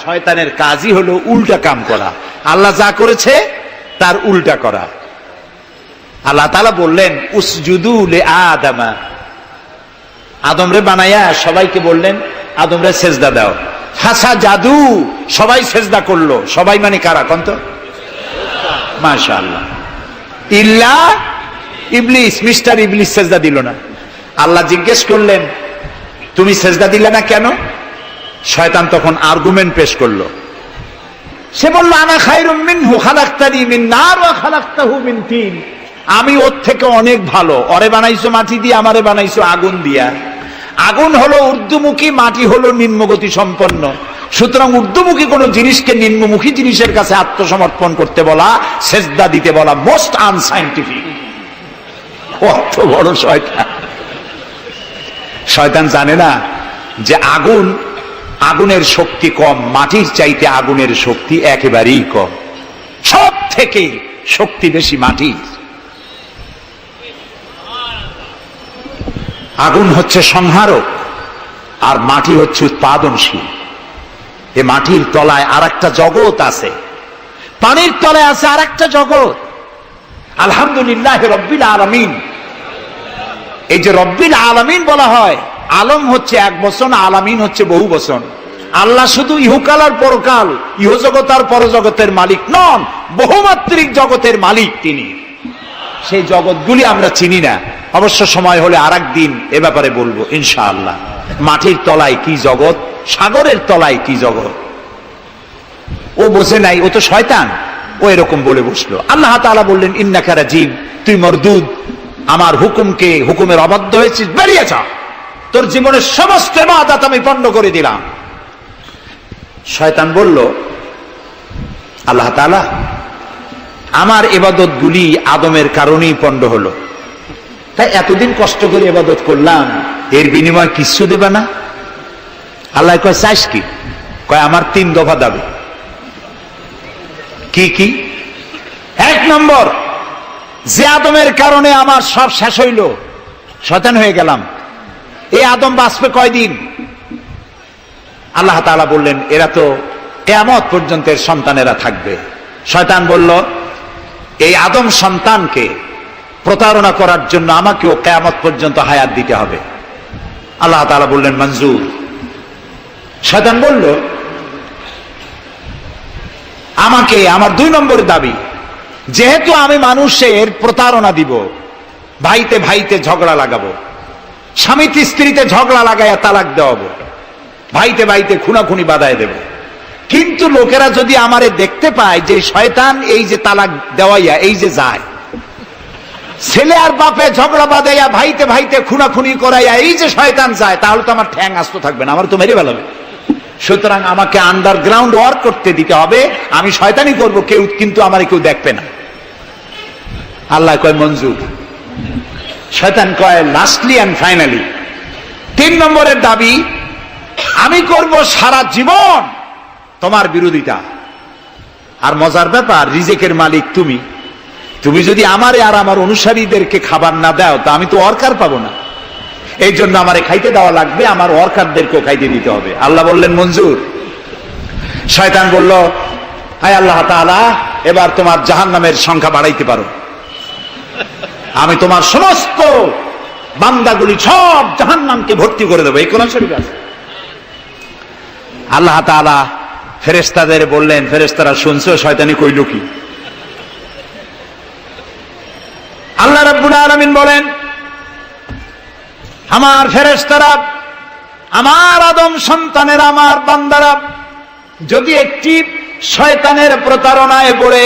শয়তানের কাজই হলো উল্টা কাম করা, আল্লাহ যা করেছে তার উল্টা করা। আল্লাহ তাআলা বললেন উসজুদু লি আদামা, আদমরে বানায়া সবাইকে বললেন আদমরে সেজদা দাও। ফাসাজাদু, সবাই সেজদা করলো। সবাই মানে কারা কোন তো? মাশাআল্লাহ। ইল্লা ইবলিস, মিস্টার ইবলিস সেজদা দিল না। আল্লাহ জিজ্ঞেস করলেন তুমি সেজদা দিলে না কেন? শয়তান তখন আর্গুমেন্ট পেশ করলো। সে বলল আনা খায়রুম মিনহু খালাকতানি মিন নার ওয়া খালাকতাহু মিন তিন, আমি ওর থেকে অনেক ভালো। ওরে বানাইছো মাটি দিয়ে, আমারে বানাইছো আগুন দিয়া। আগুন হলো ঊর্ধ্বমুখী, মাটি হলো নিম্নগতি সম্পন্ন। সুতরাং ঊর্ধ্বমুখী কোন জিনিসকে নিম্নমুখী জিনিসের কাছে আত্মসমর্পণ করতে বলা, সেজদা দিতে বলা মোস্ট আনসাইন্টিফিক। কত বড় শয়তান! শয়তান জানে না যে আগুনের শক্তি কম, মাটির চাইতে আগুনের শক্তি একেবারেই কম। সব থেকে শক্তি বেশি মাটির। আগুন হচ্ছে সংহারক আর মাটি হচ্ছে উৎপাদনশীল। এ মাটির তলায় আর একটা জগৎ আছে, পানির তলায় আছে আর একটা জগৎ। আলহামদুলিল্লাহ রব্বিল আলামিন। এই যে রব্বিল আলামিন বলা হয়, আলম হচ্ছে এক বচন, আলামিন হচ্ছে বহু বচন। আল্লাহ শুধু ইহকাল আর পরকাল, ইহজগৎ আর পরজগতের মালিক নন, বহুমাত্রিক জগতের মালিক তিনি। সেই জগৎগুলি আমরা চিনি না। অবশ্য সময় হলে আর একদিন এ ব্যাপারে বলবো ইনশাআল্লাহ। মাটির তলায় কি জগৎ, সাগরের তলায় কি জগৎ, ও বোঝে নাই, ও তো শয়তান, ও এরকম বলে বসলো। আল্লাহ তাআলা বললেন ইন্নাকা রাজিম, তুই মরদুদ, আমার হুকুমের অবাধ্য হয়েছিস, বেরিয়ে যা, তোর জীবনের সমস্ত ইবাদত আমি পণ্ড করে দিলাম। শয়তান বলল আল্লাহ তাআলা আমার ইবাদত গুলি আদমের কারণেই পণ্ড হলো, তাই এতদিন কষ্ট করে ইবাদত করলাম, এর বিনিময় কিছু দেবে না? আল্লাহ কয় চাইস কি? কয় আমার 3 দফা দাবি। কি কি? 1 নম্বর, যে আদমের কারণে আমার সব শেষ হইল, শয়তান হয়ে গেলাম, এই আদম বাঁচবে কয়দিন? আল্লাহ তাআলা বললেন এরা তো কিয়ামত পর্যন্ত এর সন্তানেরা থাকবে। শয়তান বলল এই আদম সন্তানকে প্রতারণা করার জন্য আমাকেও কিয়ামত পর্যন্ত হায়াত দিতে হবে। আল্লাহ তাআলা বললেন মঞ্জুর। শয়তান বলল আমাকে আমার 2 নম্বর দাবি, যেহেতু আমি মানুষের প্রতারণা দিব, ভাইতে ভাইতে ঝগড়া লাগাবো, স্বামীতে স্ত্রীতে ঝগড়া লাগাইয়া তালাক দেওয়াবো, ভাইতে ভাইতে খুনাখুনি বাধায় দেব, কিন্তু লোকেরা যদি আমারে দেখতে পায় যে শয়তান এই যে তালাক দেওয়াইয়া এই যে যায়, ছেলে আর বাপে ঝগড়া বাঁধাইয়া ভাইতে ভাইতে খুনাখুনি করাইয়া এই যে শয়তান যায়, তাহলে তো আমার ঠ্যাং আস্ত থাকবে না, আমার তো মেরে ফেলাবে। সুতরাং আমাকে আন্ডারগ্রাউন্ড ওয়ার্ক করতে দিতে হবে, আমি শয়তানি করবো কেউ, কিন্তু আমার কেউ দেখবে না। আল্লাহ কয় মঞ্জুর। শয়তান কয় লাস্টলি এন্ড ফাইনালি 3 নম্বরের দাবি, আমি করব সারা জীবন তোমার বিরোধিতা। আর মজার ব্যাপার, রিজেকের মালিক তুমি, তুমি যদি আমারে আর আমার অনুসারীদেরকে খাবার না দাও তা আমি তো ওয়ার্কার পাবো না, এই জন্য আমারে খাইতে দেওয়া লাগবে, আমার ওয়ার্কারদেরকেও খাইতে দিতে হবে। আল্লাহ বললেন মঞ্জুর। শয়তান বলল হায় আল্লাহ তাআলা, এবার তোমার জাহান্নামের সংখ্যা বাড়াইতে পারো, আমি তোমার সমস্ত বান্দাগুলি সব জাহান্নামকে ভর্তি করে দেবো। এই কোরআন শরীফ আছে। আল্লাহ তাআলা ফেরেশতাদের বললেন, ফেরেশতারা শুনছো শয়তানি কইল কি? আল্লাহ রাব্বুল আলামিন বলেন আমার ফেরেশতারা, আমার আদম সন্তানেরা, আমার বান্দারা যদি একটি শয়তানের প্রতারণায় পড়ে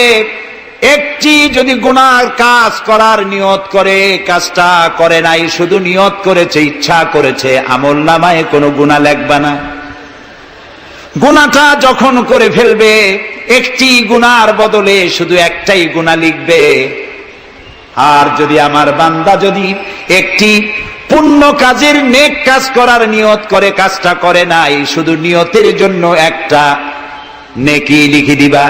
একটি যদি গুনার কাজ করার নিয়ত করে, কাজটা করে নাই, শুধু নিয়ত করেছে, ইচ্ছা করেছে, আমলনামায় কোনো গুনাহ লিখবে না। গুনাহটা যখন করে ফেলবে, একটি গুনার বদলে শুধু একটাই গুনাহ লিখবে। আর যদি আমার বান্দা যদি একটি পুণ্য কাজের নেক কাজ করার নিয়ত করে, কাজটা করে নাই, শুধু নিয়তের জন্য একটা নেকি লিখে দিবা।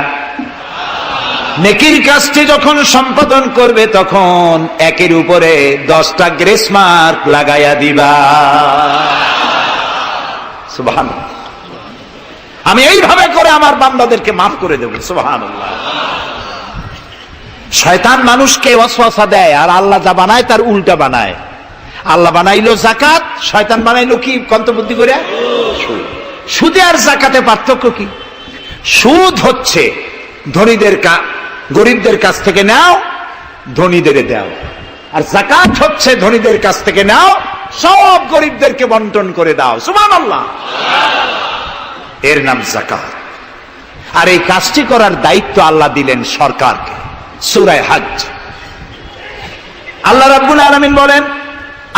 নেকির কাজটি যখন সম্পাদন করবে তখন একের উপরে 10টা গ্রেস মার্ক লাগাইয়া দিবা। সুবহানাল্লাহ। আমি এইভাবে করে আমার বান্দাদেরকে মাফ করে দেব। সুবহানাল্লাহ। শয়তান মানুষকে ওয়াসওয়াসা দেয়, আর আল্লাহ যা বানায় তার উল্টা বানায়। আল্লাহ বানাইলো জাকাত, শয়তান বানাইলো কি কন্তবুদ্ধি করে? সুদে আর জাকাতে পার্থক্য কি? সুদ হচ্ছে ধনীদের গরিবদের কাছ থেকে নাও, ধনীদের দাও, আর জাকাত হচ্ছে ধনীদের কাছ থেকে নাও, সব গরিবদেরকে বন্টন করে দাও। সুবহানাল্লাহ। এর নাম জাকাত। আর এই কাজটি করার দায়িত্ব আল্লাহ দিলেন সরকারকে। সূরা হজ আল্লাহ রাব্বুল আলামিন বলেন,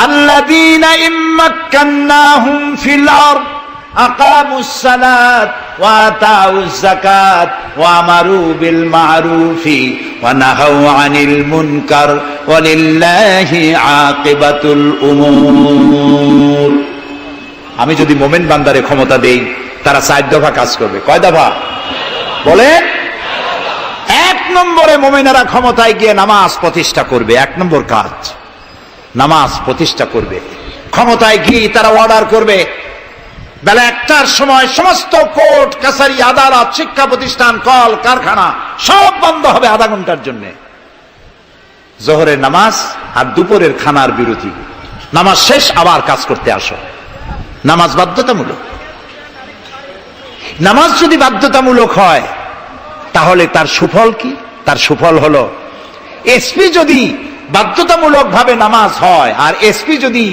আল্লাযীনা ইম্মাক্কান্নাহুম ফিল আরদ আকামুস সালাত ওয়া আতাউজ যাকাত ওয়া আমারু বিল মা'রুফি ওয়া নাহাউ আনিল মুনকার ওয়া লিল্লাহি আকিবাতুল উমুর। আমি যদি মুমিন বান্দারে ক্ষমতা দেই, তারা 4 দফা কাজ করবে। কয় দফা বলে? 1 নম্বরে মুমিনেরা ক্ষমতায় গিয়ে নামাজ প্রতিষ্ঠা করবে। 1 নম্বর কাজ নামাজ প্রতিষ্ঠা করবে। ক্ষমতায় গিয়ে তারা অর্ডার করবে, বেলা 1টার সময় সমস্ত কোর্ট কাছারি আদালত শিক্ষা প্রতিষ্ঠান কল কারখানা সব বন্ধ হবে আধা ঘন্টার জন্য। জোহরের নামাজ আর দুপুরের খানার বিরতি। নামাজ শেষ, আবার কাজ করতে আসো। নামাজ বাধ্যতামূলক। নামাজ যদি বাধ্যতামূলক হয় তাহলে তার সুফল কি? তার সুফল হলো, এসপি যদি বাধ্যতামূলক ভাবে নামাজ হয়, আর এসপি যদি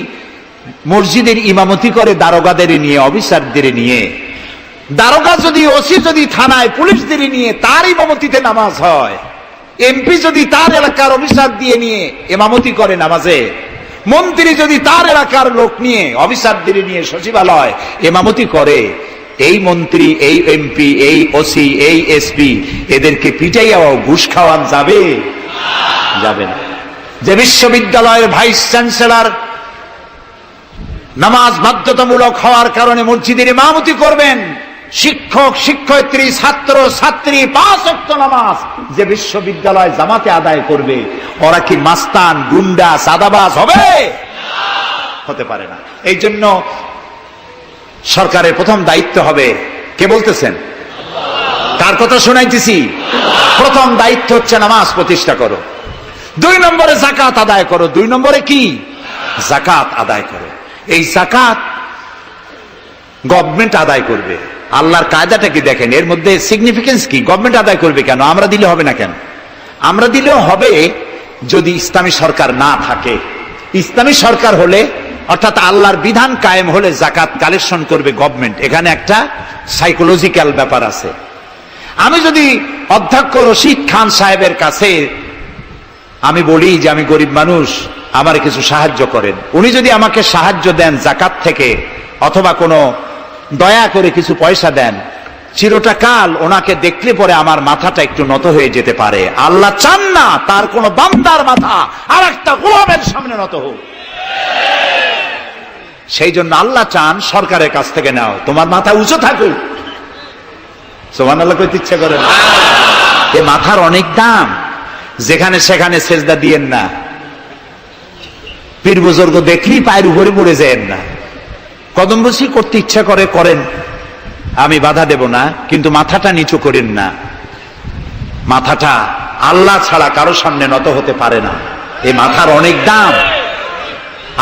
মসজিদের ইমামতি করে দারোগাদের নিয়ে, অফিসারদের নিয়ে, দারোগা যদি, ওসি যদি থানায় পুলিশদের নিয়ে তার ইমামতিতে নামাজ হয়, এমপি যদি তার এলাকার অফিসার দিয়ে নিয়ে ইমামতি করে নামাজে, মন্ত্রী যদি তার এলাকার লোক নিয়ে অফিসারদের নিয়ে সচিবালয় ইমামতি করে, এই মন্ত্রী, এই এমপি, এই ওসি, এই এসপি এদেরকে পিটাইয়াও ঘুষ খাওয়ান যাবে? যাবে না। যে বিশ্ববিদ্যালয়ের ভাইস চ্যান্সেলর নামাজ বাধ্যতামূলক হওয়ার কারণে মসজিদের ইমামতি করবেন, শিক্ষক, শিক্ষয়িত্রী, ছাত্র, ছাত্রী 5 ওয়াক্ত নামাজ যে বিশ্ববিদ্যালয় জামাতে আদায় করবে, ওরা কি মাস্তান, গুন্ডা, সাদাবাজ হবে? হতে পারে না। এই জন্য সরকারের প্রথম দায়িত্ব হবে, কে বলতেছেন? কার কথা শোনাইতেছি? প্রথম দায়িত্ব হচ্ছে নামাজ প্রতিষ্ঠা করো। 2 নম্বরে যাকাত আদায় করো। 2 নম্বরে কি? যাকাত আদায় করো। এই যাকাত গভর্নমেন্ট আদায় করবে। আল্লাহর কায়দাটা কি দেখেন, এর মধ্যে সিগনিফিকেন্স কি? গভর্নমেন্ট আদায় করবে কেন? আমরা দিলে হবে না কেন? আমরা দিলেও হবে যদি ইসলামী সরকার না থাকে। ইসলামী সরকার হলে, অর্থাৎ আল্লাহর বিধান কায়েম হলে যাকাত কালেকশন করবে গভর্নমেন্ট। এখানে একটা সাইকোলজিক্যাল ব্যাপার আছে। আমি যদি অধ্যক্ষ রশিদ খান সাহেবের কাছে আমি বলি যে আমি গরিব মানুষ, আমার কিছু সাহায্য করেন, উনি যদি আমাকে সাহায্য দেন যাকাত থেকে, অথবা কোনো দয়া করে কিছু পয়সা দেন, চিরটা কাল ওনাকে দেখলে পরে আমার মাথাটা একটু নত হয়ে যেতে পারে। আল্লাহ চান না তার কোন বান্দার মাথা আর একটা গোলামের সামনে নত হোক। সেই জন্য আল্লাহ চান সরকারের কাছ থেকে নাও, তোমার মাথা উঁচু থাকুক। সুবহানাল্লাহ কইতে ইচ্ছা করে না? এ মাথার অনেক দাম। যেখানে সেখানে সেজদা দিয়েন না। পীর বুজুর্গ দেখলেই পায়ের উপরে পড়ে যায়েন না। কদমবসি করতে ইচ্ছা করে করেন, আমি বাধা দেব না, কিন্তু মাথাটা নিচু করেন না। মাথাটা আল্লাহ ছাড়া কারো সামনে নত হতে পারে না। এই মাথার অনেক দাম।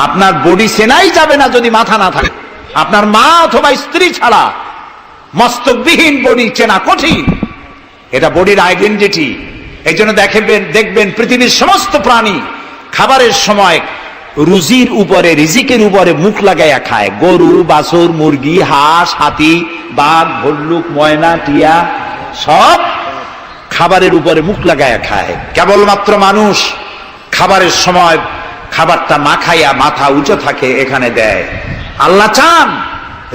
আপনার বডি চেনাই যাবে না যদি মাথা না থাকে। আপনার মা অথবা স্ত্রী ছাড়া মস্তকবিহীন বডি চেনা কঠিন। এটা বডির আইডেন্টিটি। এই জন্য দেখবেন পৃথিবীর সমস্ত প্রাণী খাবারের সময় রুজির উপরে, রিজিকের উপরে মুখ লাগাইয়া খায়। গরু, বাছুর, মুরগি, হাঁস, হাতি, বাঘ, ভল্লুক, ময়না, টিয়া সব খাবারের উপরে মুখ লাগাইয়া খায়। কেবলমাত্র মানুষ খাবারের সময় খাবারটা মাখাইয়া মাথা উঁচু থাকে এখানে দেয়। আল্লাহ চান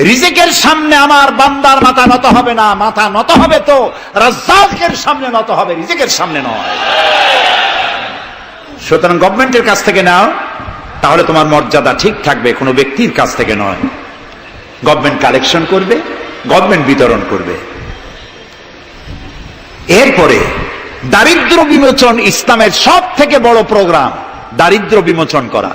রিজিকের সামনে আমার বান্দার মাথা নত হবে না। মাথা নত হবে তো রাজ্জাকের সামনে নত হবে, রিজিকের সামনে নয়। সুতরাং গভর্নমেন্টের কাছ থেকে নাও, তাহলে তোমার মর্যাদা ঠিক থাকবে, কোনো ব্যক্তির কাছ থেকে নয়। গভর্নমেন্ট কালেকশন করবে, গভর্নমেন্ট বিতরণ করবে। এরপরে দারিদ্র বিমোচন ইসলামের সব থেকে বড় প্রোগ্রাম, দারিদ্র বিমোচন করা।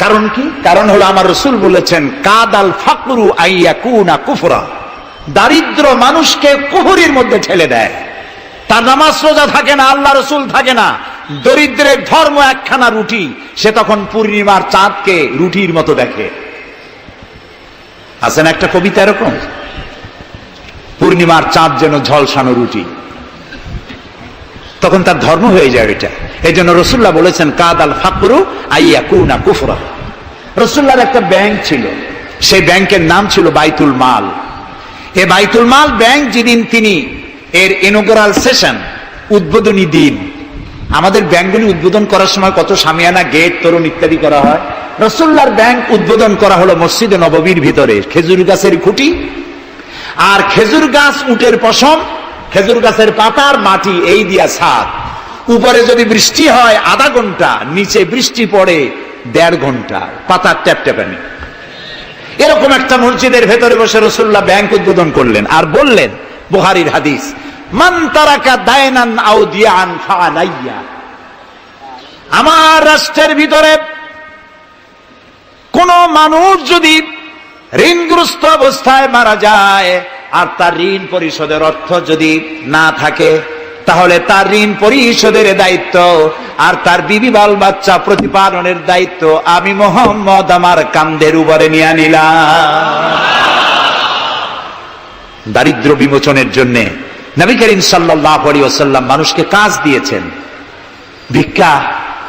কারণ কি? কারণ হলো আমার রাসূল বলেছেন, কাদাল ফাকরু আইয়াকুনা কুফরা, দারিদ্র মানুষকে কুহুরির মধ্যে ঠেলে দেয়। তার নামাজ রোজা থাকে না, আল্লাহ রসুল থাকে না, দরিদ্রের ধর্ম একখানা রুটি, সে তখন পূর্ণিমার চাঁদকে রুটির মতো দেখে। আছেন একটা কবিতা এরকম, পূর্ণিমার চাঁদ যেন ঝলসানো রুটি, তখন তার ধর্ম হয়ে যায় এটা। এই জন্য রসুল্লাহ বলেছেন কাদাল ফাকরু আইয়াকুনা কুফরা। রসুল্লাহর একটা ব্যাংক ছিল, সেই ব্যাংকের নাম ছিল বাইতুল মাল। এই বাইতুল মাল ব্যাংক যেদিন তিনি এর ইনগুরাল সেশন, উদ্বোধনী দিন, আমাদের ব্যাংকগুলি উদ্বোধন করার সময় কত সামিয়ানা, গেট, তোরণ ইত্যাদি করা হয়। রসুল্লাহর ব্যাংক উদ্বোধন করা হলো মসজিদে নববীর ভিতরে, খেজুর গাছের খুঁটি আর খেজুর গাছ, উটের পশম, খেজুর গাছের পাতার মাটি, এই দিয়া ছাদ। উপরে যদি বৃষ্টি হয় আধা ঘন্টা, নিচে বৃষ্টি পড়ে 1.5 ঘন্টা, পাতার ট্যাপট্যাপানি। এরকম একটা মসজিদের ভেতরে বসে রসুল্লাহ ব্যাংক উদ্বোধন করলেন আর বললেন, বুখারীর হাদিস, মান তারাকা দায়নান আও দিয়ান ফাআলাইয়া। আমার রাষ্ট্রের ভিতরে কোন মানুষ যদি ঋণগ্রস্ত অবস্থায় মারা যায় আর তার ঋণ পরিশোধের অর্থ যদি না থাকে, তাহলে তার ঋণ পরিশোধের দায়িত্ব আর তার বিবি বাল বাচ্চা প্রতিপালনের দায়িত্ব আমি মুহাম্মদ আমার কাঁধের উপরে নিয়ে নিলাম। দারিদ্র বিমোচনের জন্য নবী করিম সাল্লাল্লাহু আলাইহি ওয়াসাল্লাম মানুষকে কাজ দিয়েছেন, ভিক্ষা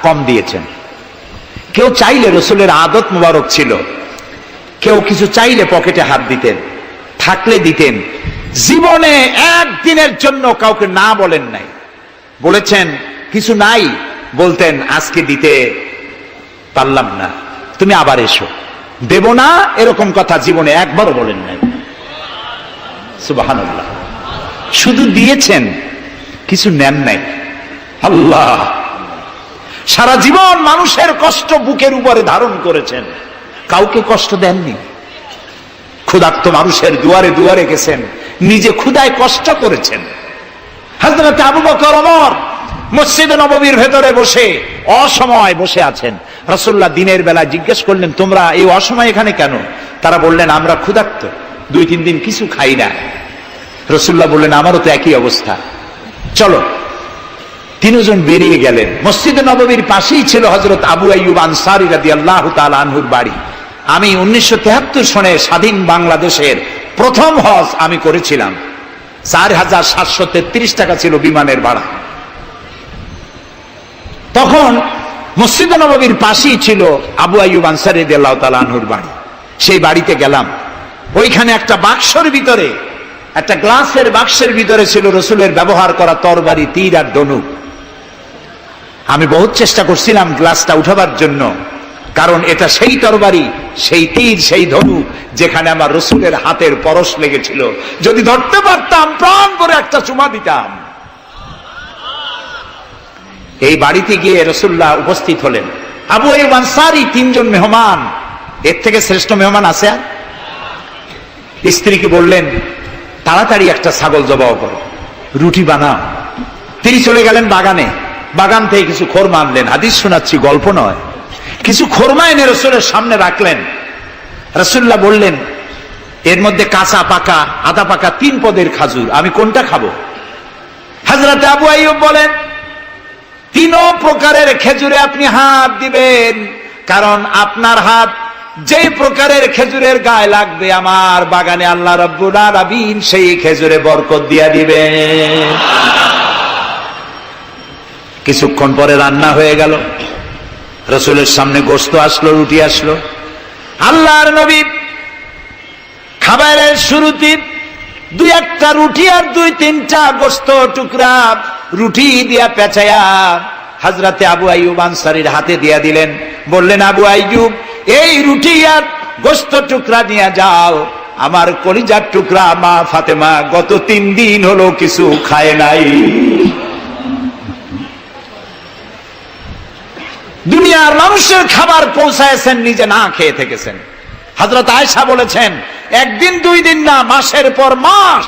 কম দিয়েছেন। কেউ চাইলে, রসুলের আদত মুবারক ছিল, কেউ কিছু চাইলে পকেটে হাত দিতেন, থাকলে দিতেন। জীবনে একদিনের জন্য কাউকে না বলেন নাই। বলেছেন কিছু নাই, বলতেন আজকে দিতে পারলাম না, তুমি আবার এসো, দেব না, এরকম কথা জীবনে একবারও বলেন নাই। সুবহানাল্লাহ। শুধু দিয়েছেন, কিছু নেন নাই। আল্লাহ, সারা জীবন মানুষের কষ্ট বুকের উপরে ধারণ করেছেন, কাউকে কষ্ট দেননি। ক্ষুধার্ত মানুষের দুয়ারে দুয়ারে গেছেন, নিজে ক্ষুধায় কষ্ট করেছেন। হযরত আবু বকর, ওমর মসজিদে নববীর ভেতরে বসে অসময় বসে আছেন। রাসূলুল্লাহ দিনের বেলা জিজ্ঞেস করলেন, তোমরা এই অসময় এখানে কেন? তারা বললেন, আমরা ক্ষুধার্ত, 2-3 দিন কিছু খাই না। রাসূলুল্লাহ বললেন, আমারও তো একই অবস্থা, চলো। 3 জন বেরিয়ে গেলেন। মসজিদে নববীর পাশেই ছিল হযরত আবু আইয়ুব আনসারী রাদিয়াল্লাহু তাআলা আনহুর বাড়ি। আমি 1973 সনে স্বাধীন বাংলাদেশের প্রথম হজ আমি করেছিলাম। 4733 টাকা ছিল বিমানের ভাড়া। তখন মসজিদে নববীর পাশেই ছিল আবু আইয়ুব আনসারী রাদিয়াল্লাহু তাআলা আনহুর বাড়ি। সেই বাড়িতে গেলাম, ওইখানে একটা বাক্সের ভিতরে, একটা গ্লাসের বাক্সের ভিতরে ছিল রসুলের ব্যবহার করা তরবারি, তীর আর ধনুক। আমি বহুত চেষ্টা করছিলাম গ্লাসটা উঠাবার জন্য, কারণ এটা সেই তরবারি, সেই তীর, সেই ধনুক যেখানে আমার রসুলের হাতের পরশ লেগেছিল। যদি ধরতে পারতাম প্রাণ করে একটা চুমা দিতাম। এই বাড়িতে গিয়ে রাসূলুল্লাহ উপস্থিত হলেন। আবু আইয়ুব আনসারী, 3 জন মেহমান, এর থেকে শ্রেষ্ঠ মেহমান আছে আর? স্ত্রীকে বললেন, তাড়াতাড়ি একটা ছাগল জবাই করো, রুটি বানাও। তিনি চলে গেলেন বাগানে, বাগান থেকে কিছু খোরমা আনলেন। হাদিস শোনাচ্ছি, গল্প নয়। কিছু খোরমা এনে রসুলের সামনে রাখলেন। রাসূলুল্লাহ বললেন, এর মধ্যে কাঁচা, পাকা, আধা পাকা 3 পদের খাজুর, আমি কোনটা খাবো? হযরত আবু আইয়ুব বলেন, 3 প্রকারের খেজুরে আপনি হাত দিবেন, কারণ আপনার হাত যে প্রকারের খেজুরের গায়ে লাগবে আমার বাগানে আল্লাহ রাব্বুল আলামিন সেই খেজুরে বরকত দিয়া দিবেন। কিছুক্ষণ পরে রান্না হয়ে গেল, রসুলের সামনে গোশত আসলো, রুটি আসলো। আল্লাহর নবী খাবারের শুরুতে 2-1টা রুটি আর 2-3টা গোশত টুকরা রুটি দিয়া পেঁচায়া হযরতে আবু আইয়ুব আনসারীর হাতে দিয়া দিলেন। বললেন, আবু আইয়ুব, এই রুটি আর গোশত টুকরা নিয়ে যাও, আমার কলিজার টুকরা মা ফাতেমা গত 3 দিন হলো কিছু খায় নাই। দুনিয়ার মানুষের খাবার পৌঁছায়ছেন, নিজে না খেয়ে থেকেছেন। হযরত আয়েশা বলেছেন, 1 দিন 2 দিন না, মাসের পর মাস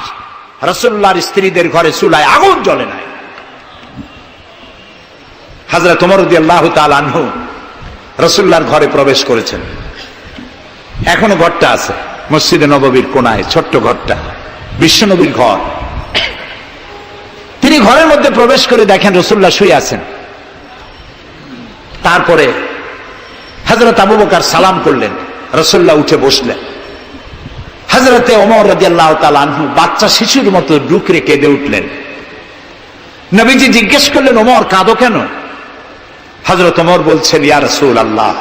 রাসূলুল্লাহর স্ত্রীদের ঘরে চুলায় আগুন জ্বলে নাই। হযরত ওমর রাদিয়াল্লাহু তাআলা আনহু রাসূলুল্লাহর ঘরে প্রবেশ করেছেন। এখনো ঘরটা আছে, মসজিদে নববীর কোনায় ছোট্ট ঘরটা। বিশ্বনবীর ঘর। তিনি ঘরের মধ্যে প্রবেশ করে দেখেন রাসূলুল্লাহ শুয়ে আছেন। তারপরে হযরত আবু বকর সালাম করলেন, রাসূলুল্লাহ উঠে বসলেন। হযরতে ওমর রাদিয়াল্লাহু তাআলা আনহু বাচ্চা শিশুর মতো ডুকরে কেঁদে উঠলেন। নবীজি জিজ্ঞেস করলেন, ওমর কাঁদো কেন? হযরত ওমর বলছেন, ইয়া রাসূলুল্লাহ,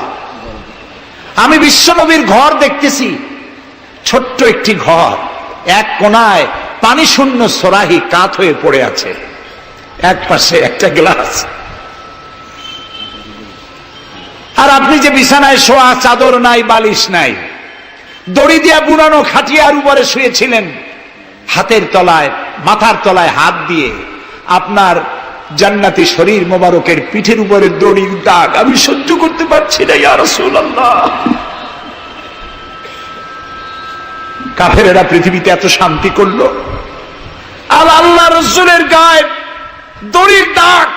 আমি বিশ্বনবীর ঘর দেখতেছি, ছোট্ট একটি ঘর, এক কোনায় পানি শূন্য সরাহি কাত হয়ে পড়ে আছে, এক পাশে একটা গ্লাস, আর আপনি যে বিছানায় শোয়া, চাদর নাই, বালিশ নাই, দড়ি দিয়া বুনানো খাটিয়ার উপরে শুয়েছিলেন, হাতের তলায়, মাথার তলায় হাত দিয়ে আপনার জান্নাতি শরীর মোবারকের পিঠের উপরে দড়ির দাগ আমি সহ্য করতে পারছি না ইয়া রাসূলুল্লাহ। কাফেরেরা পৃথিবীতে এত শান্তি করলো, আর আল্লাহ রাসূলের গায়ে দড়ির দাগ,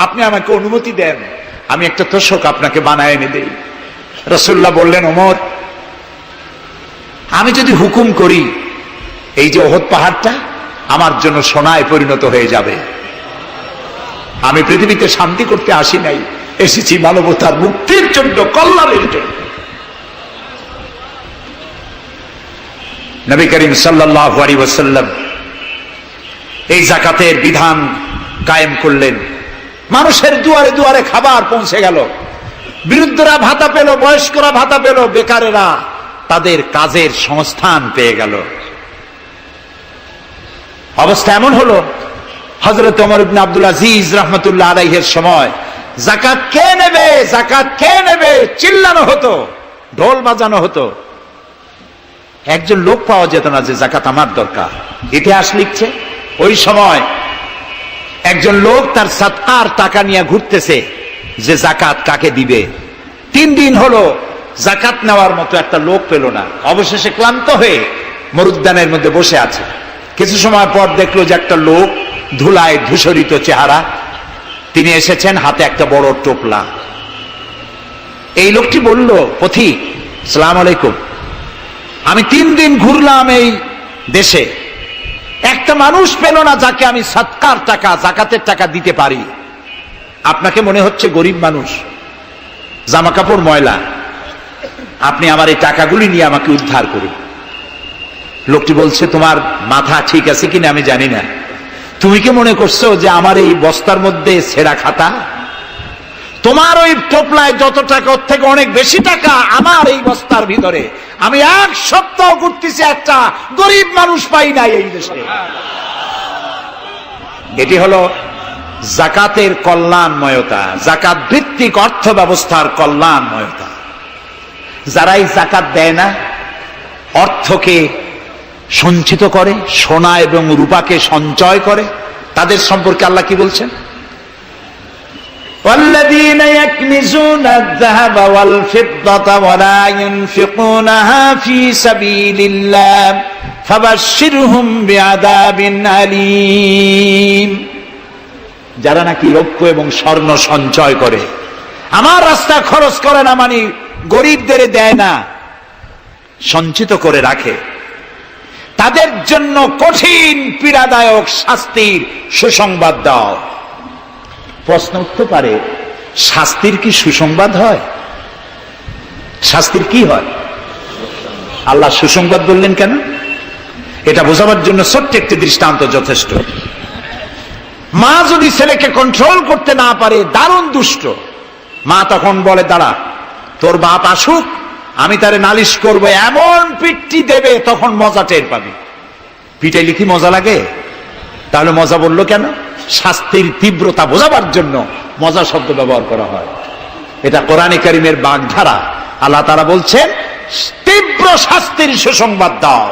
আপনি আমাকে অনুমতি দেন, আমি একটা তোশক আপনাকে বানায় এনে দেই। রাসূলুল্লাহ বললেন, ওমর, আমি যদি হুকুম করি, এই যে ওহদ পাহাড়টা আমার জন্য সোনায় পরিণত হয়ে যাবে। আমি পৃথিবীতে শান্তি করতে আসি নাই, এসেছি মানবতার মুক্তির জন্য, কল্যাণের জন্য। নবী করিম সাল্লাল্লাহু আলাইহি ওয়াসাল্লাম এই যাকাতের বিধান কায়েম করলেন। মানুষের দুয়ারে দুয়ারে খাবার পৌঁছে গেল, বৃদ্ধরা ভাতা পেল, বয়স্করা ভাতা পেল, বেকারেরা তাদের কাজের সংস্থান পেয়ে গেল। অবস্থা এমন হলো, হযরত ওমর ইবনে আব্দুল আজিজ রাহমাতুল্লাহ আলাইহির সময় যাকাত কে নেবে, যাকাত কে নেবে চিল্লানো হতো, ঢোল বাজানো হতো। একজন লোক পাওয়া যেত না যে যাকাত আমার দরকার। ইতিহাস লিখছে, ওই সময় একজন লোক তার সাদকার টাকা নিয়ে ঘুরতেছে যে যাকাত কাকে দিবে। 3 দিন হলো যাকাত নেওয়ার মতো একটা লোক পেল না। অবশেষে ক্লান্ত হয়ে মরুদ্যানের মধ্যে বসে আছে। কিছু সময় পর দেখলো যে একটা লোক, ধুলায় ধূসরিত চেহারা, তিনি এসেছেন, হাতে একটা বড় টোপলা। এই লোকটি বলল, পথিক, আসসালামু আলাইকুম, আমি 3 দিন ঘুরলাম এই দেশে, একটা মানুষ পেল না যাকে আমি সদকার টাকা, যাকাতের টাকা দিতে পারি। আপনাকে মনে হচ্ছে গরিব মানুষ, জামা কাপড় ময়লা, আপনি আমার এই টাকাগুলি নিয়ে আমাকে উদ্ধার করুন। লোকটি বলছে, তোমার মাথা ঠিক আছে কিনা আমি জানি না, তুমি কি মনে করছো যে আমার এই বস্তার মধ্যে ছেঁড়া খাতা? তোমার ওই টোপলায় যত টাকা, ওর থেকে অনেক বেশি টাকা আমার এই বস্তার ভিতরে। আমি 1 সপ্তাহ ঘুরতেছি, একটা গরিব মানুষ পাই নাই এই দেশে। এটি হলো যাকাতের কল্যাণময়তা, যাকাত ভিত্তিক অর্থ ব্যবস্থার কল্যাণময়তা। যারাই যাকাত দেয় না, অর্থকে সঞ্চিত করে, সোনা এবং রূপাকে সঞ্চয় করে, তাদের সম্পর্কে আল্লাহ কি বলছেন? والذين يكنزون الذهب والفضة ولا ينفقونها في سبيل الله فبشرهم بعذاب أليم। যারা নাকি রৌপ্য এবং স্বর্ণ সঞ্চয় করে, আমার রাস্তা খরচ করে না, মানে গরিবদের দেয় না, সঞ্চিত করে রাখে, তাদের জন্য কঠিন পীড়াদায়ক শাস্তির সুসংবাদ দাও। প্রশ্ন উঠতে পারে, শাস্তির কি সুসংবাদ হয়? শাস্তির কি হয়? আল্লাহ সুসংবাদ বললেন কেন? এটা বোঝাবার জন্য ছোট্ট একটি দৃষ্টান্ত যথেষ্ট। মা যদি ছেলেকে কন্ট্রোল করতে না পারে, দারুণ দুষ্ট, মা তখন বলে, দাঁড়া, তোর বাপ আসুক, আমি তারে নালিশ করব, এমন পিটটি দেবে, তখন মজা টের পাবি। পিটাইলে কি মজা লাগে? তাহলে মজা বললো কেন? শাস্তির তীব্রতা বোঝাবার জন্য মজা শব্দ ব্যবহার করা হয়। এটা কোরআনে কারীমের বাগধারা। আল্লাহ তাআলা বলছেন, তীব্র শাস্তির সুসংবাদ দাও।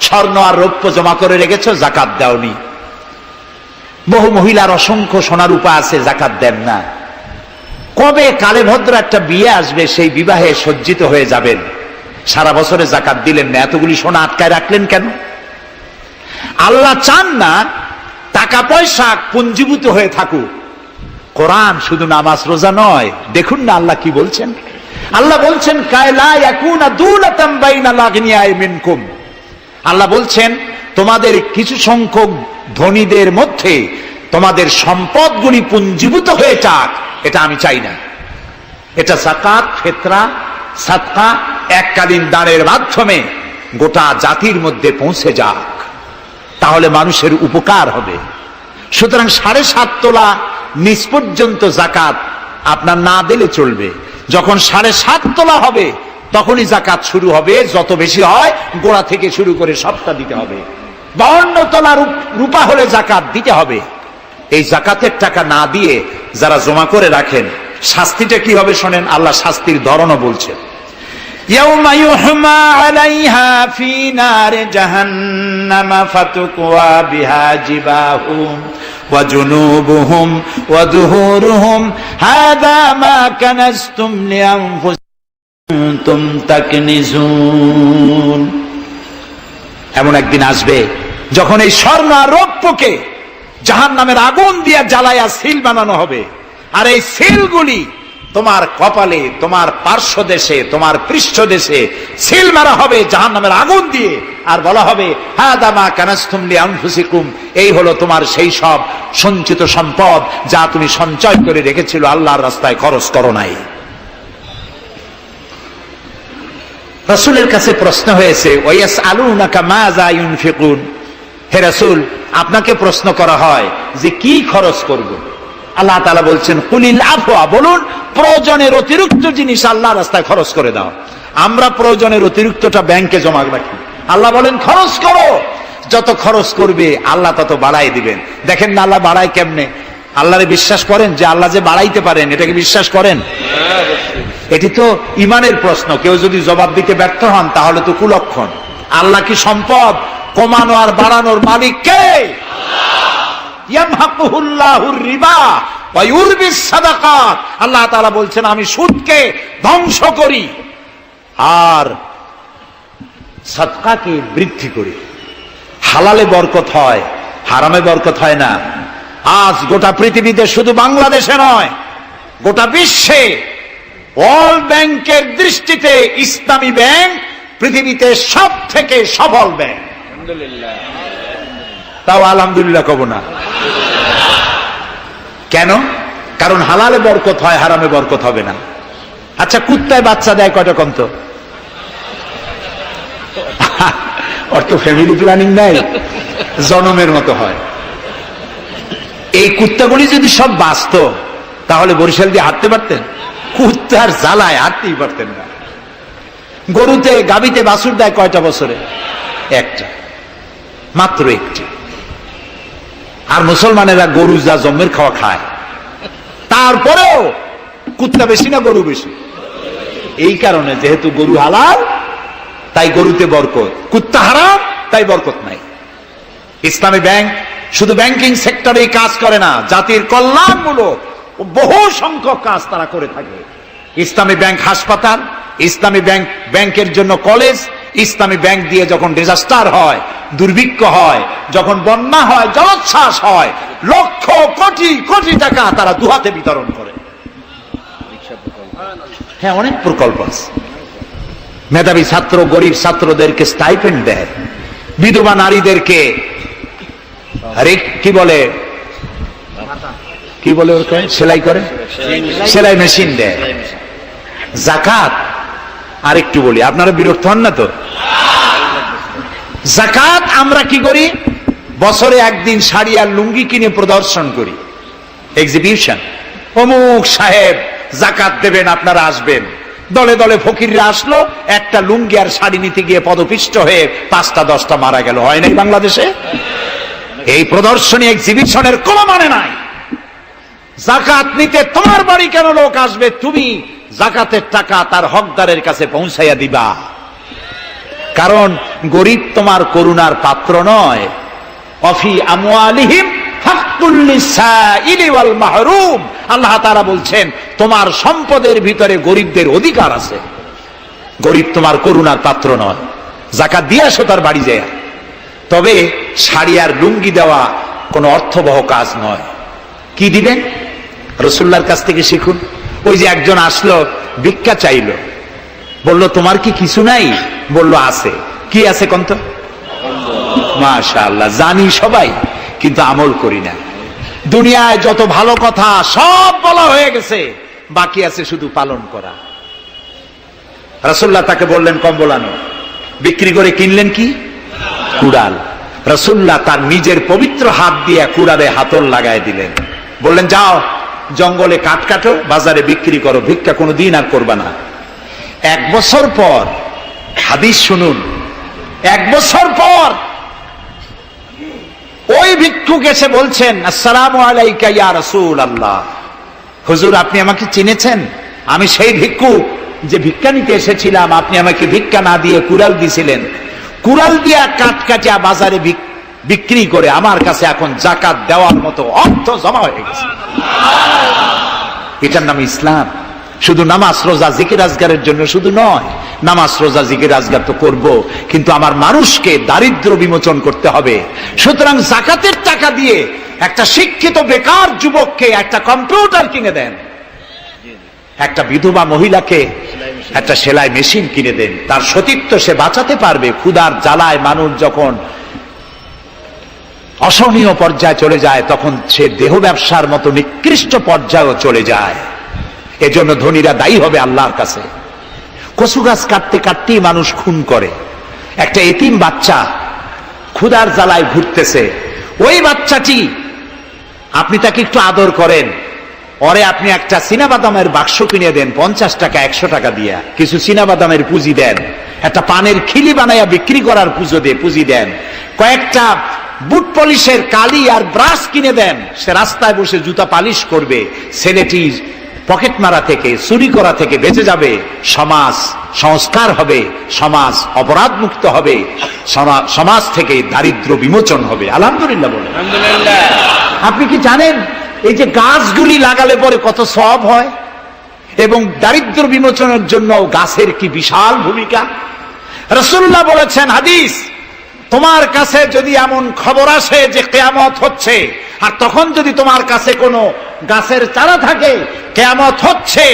স্বর্ণ আর রৌপ্য জমা করে রেখেছো, যাকাত দাওনি। বহু মহিলার অসংখ্য সোনা রূপা আছে, যাকাত দেন না। কবে কালে ভদ্র একটা বিয়ে আসবে, সেই বিবাহে সজ্জিত হয়ে যাবেন, সারা বছরে যাকাত দিলেন না, এতগুলি সোনা আটকায় রাখলেন কেন? আল্লাহ চান না টাকা পয়সা পুঞ্জীভূত হয়ে থাকুক। কোরআন শুধু নামাজ রোজা নয়, দেখুন না আল্লাহ কি বলছেন। আল্লাহ বলছেন, কায়লা ইয়াকুনা দুলাতাম বাইনাল আগনিয়াই মিনকুম। আল্লাহ বলছেন, তোমাদের কিছু সংখ্যক ধনীদের মধ্যে তোমাদের সম্পদগুলি পুঞ্জীভূত হয়ে যাক, এটা আমি চাই না। এটা যাকাত, ফিতরা, সাদকা এককালীন দানের মাধ্যমে গোটা জাতির মধ্যে পৌঁছে যাক, তাহলে মানুষের উপকার হবে। সুতরাং 7.5 তোলা নিচ পর্যন্ত যাকাত আপনার না দিলে চলবে। যখন 7.5 তোলা হবে তখনই যাকাত শুরু হবে। যত বেশি হয় গোড়া থেকে শুরু করে সবটা দিতে হবে। 52 তোলা রূপা হলে যাকাত দিতে হবে। এই যাকাতের টাকা না দিয়ে যারা জমা করে রাখেন, শাস্তিটা কি হবে শোনেন। আল্লাহ শাস্তির ধরনও বলছেন, ইয়াউমা ইউহমা আলাইহা ফি নারে জাহান্নাম ফাতুকওয়া বিহা জিবাহুম ওয়া জুনুবুহুম ওয়া যুহুরুহুম হাযা মা কানাজতুম লিআনফুসিকুম তাকনিজুন। এমন একদিন আসবে যখন এই স্বর্ণ আর রৌপ্যকে জাহান্নামের আগুন দিয়ে জ্বালায়া সিল বানানো হবে, আর এই সিলগুলি তোমার কপালে, তোমার পার্শ্ব দেশে, তোমার পৃষ্ঠ দেশে সিল মারা হবে জাহান্নামের আগুন দিয়ে, আর বলা হবে হাযা মা কানাজতুম লিআনফুসিকুম, এই হলো তোমার সেই সব সঞ্চিত সম্পদ যা তুমি সঞ্চয় করে রেখেছিল, আল্লাহর রাস্তায় খরচ করো নাই। রাসূলের কাছে প্রশ্ন হয়েছে, ওয়ায়াসআলুনাকা মাযা ইউনফিকুন, হে রাসূল আপনাকে প্রশ্ন করা হয় যে কি খরচ করব। আল্লাহ তাআলা বলছেন কুলিল আফওয়া, বলুন প্রয়োজনের অতিরিক্ত জিনিস আল্লাহর রাস্তায় খরচ করে দাও। আমরা প্রয়োজনের অতিরিক্তটা ব্যাংকে জমা রাখি, আল্লাহ বলেন খরচ করো। যত খরচ করবে আল্লাহ তত বাড়াই দিবেন। দেখেন না আল্লাহ বাড়ায় কেমনে। আল্লাহরে বিশ্বাস করেন যে আল্লাহ যে বাড়াইতে পারেন, এটাকে বিশ্বাস করেন? এটি তো ইমানের প্রশ্ন। কেউ যদি জবাব দিতে ব্যর্থ হন তাহলে তো কুলক্ষণ। আল্লাহ কি সম্পদ কমানো আর বাড়ানোর মালিক কে? ইয়ামহাকুহুল্লাহুর রিবা ওয়া ইউরবিস সাদাকাত। আল্লাহ তাআলা বলছেন আমি সুদকে ধ্বংস করি আর সাদকাকে বৃদ্ধি করি। হালালে বরকত হয়, হারামে বরকত হয় না। আজ গোটা পৃথিবীতে, শুধু বাংলাদেশে নয়, গোটা বিশ্বে ওয়ার্ল্ড ব্যাংকের দৃষ্টিতে ইসলামী ব্যাংক পৃথিবীতে সব থেকে সফল ব্যাংক। তাও আলহামদুলিল্লাহ কব না। কেন? কারণ হালালে বরকত হয়, হারামে বরকত হবে না। আচ্ছা, কুত্তায় বাচ্চা দেয় কয়টা কন্ত? ওর তো ফ্যামিলি প্ল্যানিং নাই, জনমের মতো হয়। এই কুত্তাগুলি যদি সব বাঁচত তাহলে বরিশাল দিয়ে হাঁটতে পারতেন? কুত্তার জ্বালায় হাঁটতেই পারতেন না। গরুতে, গাভীতে বাছুর দেয় কয়টা বছরে? একটা, মাত্র একটি। আর মুসলমানেরা গরু যা জন্মের খাওয়া খায়, তারপরেও কুত্তা বেশি না গরু বেশি? এই কারণে যেহেতু গরু হালাল তাই গরুতে বরকত, কুত্তা হারাম তাই বরকত নাই। ইসলামী ব্যাংক শুধু ব্যাংকিং সেক্টরে কাজ করে না, জাতির কল্যাণমূলক বহু সংখ্যক কাজ তারা করে থাকে। ইসলামী ব্যাংক হাসপাতাল, ইসলামী ব্যাংক ব্যাংকের জন্য কলেজ, ইসলামী ব্যাংক দিয়ে যখন ডিজাস্টার হয়, দুর্ভিক্ষ হয়, যখন বন্যা হয়, জলোচ্ছ্বাস হয়, লক্ষ কোটি কোটি টাকা তারা দুহাতে বিতরণ করে। হ্যাঁ, অনেক প্রকল্প আছে। মেধাবী ছাত্র, গরিব ছাত্রদেরকে স্টাইপেন্ড দেয়, বিধবা নারীদেরকে কি বলে ওরকম সেলাই করে, সেলাই মেশিন দেয়। যাকাত আর একটু বলি, আপনারা বিরক্ত হন না তো? যাকাত আমরা কি করি? বছরে একদিন শাড়ি আর লুঙ্গি কিনে প্রদর্শন করি, এক্সিবিশন। অমুক সাহেব যাকাত দেবেন, আপনারা আসবেন। দলে দলে ফকিররা আসলো, একটা লুঙ্গি আর শাড়ি নিতে গিয়ে পদপিষ্ট হয়ে 5টা 10টা মারা গেল। হয় নাই বাংলাদেশে? এই প্রদর্শনী এক্সিবিশনের কোনো মানে নাই। যাকাত নিতে তোমার বাড়ি কেন লোক আসবে? তুমি যাকাতের টাকা তার হকদারের কাছে পৌঁছাইয়া দিবা। কারণ গরিব তোমার করুণার পাত্র নয়। অফি আমওয়ালিহিম হাক্কুল লিসাইলি ওয়াল মাহরুম, আল্লাহ তাআলা বলছেন তোমার সম্পদের ভিতরে গরিবদের অধিকার আছে। গরিব তোমার করুণার পাত্র নয়। যাকাত দিয়ে আসো তার বাড়ি যায়। তবে শাড়ি আর লুঙ্গি দেওয়া কোনো অর্থবহ কাজ নয়। কি দিবেন? রাসূলুল্লাহর কাছ থেকে শিখুন। ওই যে একজন আসলো, ভিক্ষা চাইলো, বলল তোমার কি কিছু নাই? বলল আছে। কি আছে কন্ত? মাশাআল্লাহ, জানি সবাই, কিন্তু আমল করি না। দুনিয়ায় যত ভালো কথা সব বলা হয়ে গেছে, বাকি আছে শুধু পালন করা। রাসূলুল্লাহ তাকে বললেন কম্বল আনো, বিক্রি করে কিনলেন কি? কুড়াল। রাসূলুল্লাহ তার নিজের পবিত্র হাত দিয়ে কুড়ালে হাতল লাগায় দিলেন, বললেন যাও জঙ্গলে কাঠ কাটো, বাজারে বিক্রি করো, ভিক্ষা কোনোদিন আর করবা না। 1 বছর পর, হাদিস শুনুন, 1 বছর পর ওই ভিক্ষুক এসে বলছেন, আসসালামু আলাইকা ইয়া রাসূলুল্লাহ, হুজুর আপনি আমাকে চিনেছেন? আমি সেই ভিক্ষুক যে ভিক্ষা নিতে এসেছিলাম, আপনি আমাকে ভিক্ষা না দিয়ে কুড়াল দিয়েছিলেন। কুড়াল দিয়া কাঠ কাটিয়া বাজারে বিক্রি করে আমার কাছে এখন যাকাত দেওয়ার মতো অর্থ জমা হয়ে গেছে। এটার নাম ইসলাম। শুধু নামাজ রোজা জিকির আজগারের জন্য শুধু নয়, নামাজ রোজা জিকির আজগার তো করব, কিন্তু আমার মানুষকে দারিদ্র বিমোচন করতে হবে। সুতরাং যাকাতের টাকা দিয়ে একটা শিক্ষিত বেকার যুবককে একটা কম্পিউটার কিনে দেন, একটা বিধবা মহিলাকে একটা সেলাই মেশিন কিনে দেন, তার সতীত্ব সে বাঁচাতে পারবে। ক্ষুধার জ্বালায় মানুষ যখন অসহনীয় পর্যায়ে চলে যায়, তখন সে দেহ ব্যবসার মতো নিকৃষ্ট পর্যায়েও চলে যায়। এজন্য ধনীরা দায়ী হবে আল্লাহর কাছে। কচু গাছ কাটতে কাটতেই মানুষ খুন করে। একটা এতিম বাচ্চা ক্ষুধার জ্বালায় ঘুরতেছে, ওই বাচ্চাটি আপনি তাকে একটু আদর করেন, ওরে আপনি একটা চীনাবাদামের বাক্স কিনে দেন 50 টাকা 100 টাকা দিয়া, কিছু চীনাবাদামের পুঁজি দেন, একটা পানের খিলি বানাইয়া বিক্রি করার পুঁজি দেন, কয়েকটা বুট পলিশের কালি আর ব্রাশ কিনে দেন, সে রাস্তায় বসে জুতা পালিশ করবে, ছেলেটি পকেট মারা থেকে চুরি করা থেকে বেঁচে যাবে, সমাজ সংস্কার হবে, সমাজ অপরাধ মুক্ত হবে, সমাজ থেকে দারিদ্র বিমোচন হবে। আলহামদুলিল্লাহ বলেন। আপনি কি জানেন এই যে গাছগুলি লাগালে পরে কত সওয়াব হয়, এবং দারিদ্র বিমোচনের জন্য গাছের কি বিশাল ভূমিকা। রাসূলুল্লাহ বলেছেন হাদিস, তোমার কাছে যদি এমন খবর আসে যে কিয়ামত হচ্ছে, আর তখন যদি তোমার কাছে কোনো গাছের চারা থাকে, কিয়ামত হচ্ছে,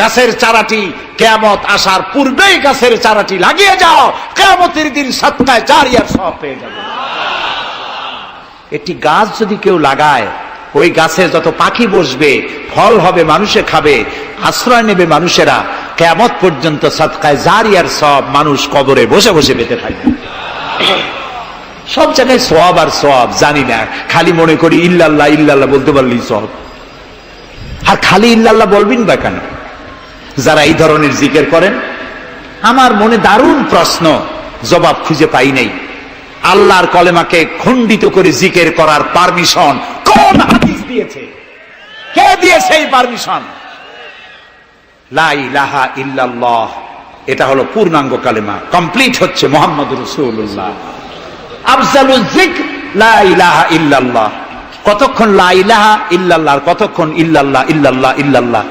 গাছের চারাটি কিয়ামত আসার পূর্বেই গাছের চারাটি লাগিয়ে যাও, কিয়ামতের দিন সদকায়ে জারিয়ার সওয়াব পেয়ে যাবে। একটি গাছ যদি কেউ লাগায়, ওই গাছে যত পাখি বসবে, ফল হবে, মানুষে খাবে, আশ্রয় নেবে মানুষেরা, কিয়ামত পর্যন্ত সদকায়ে জারিয়ার সওয়াব মানুষ কবরে বসে বসে পেতে থাকবে। সব জায়গায় সওয়াব আর সওয়াব জানি না, খালি মনে করি ইল্লাল্লাহ ইল্লাল্লাহ বলতে পারলেই সওয়াব। আর খালি ইল্লাল্লাহ বলবেন বা কেন? যারা এই ধরনের জিকির করেন, আমার মনে দারুণ প্রশ্ন, জবাব খুঁজে পাই নাই। আল্লাহর কলেমাকে খণ্ডিত করে জিকির করার পারমিশন কোন হাদিস দিয়েছে? কে দিয়েছে এই পারমিশন? লা ইলাহা ইল্লাল্লাহ, এটা হলো পূর্ণাঙ্গ কালেমা, কমপ্লিট হচ্ছে মুহাম্মদুর রাসূলুল্লাহ। আফজালুজ যিকর লা ইলাহা ইল্লাল্লাহ। কতক্ষণ লা ইলাহা ইল্লাল্লাহ, আর কতক্ষণ ইল্লাল্লাহ ইল্লাল্লাহ ইল্লাল্লাহ।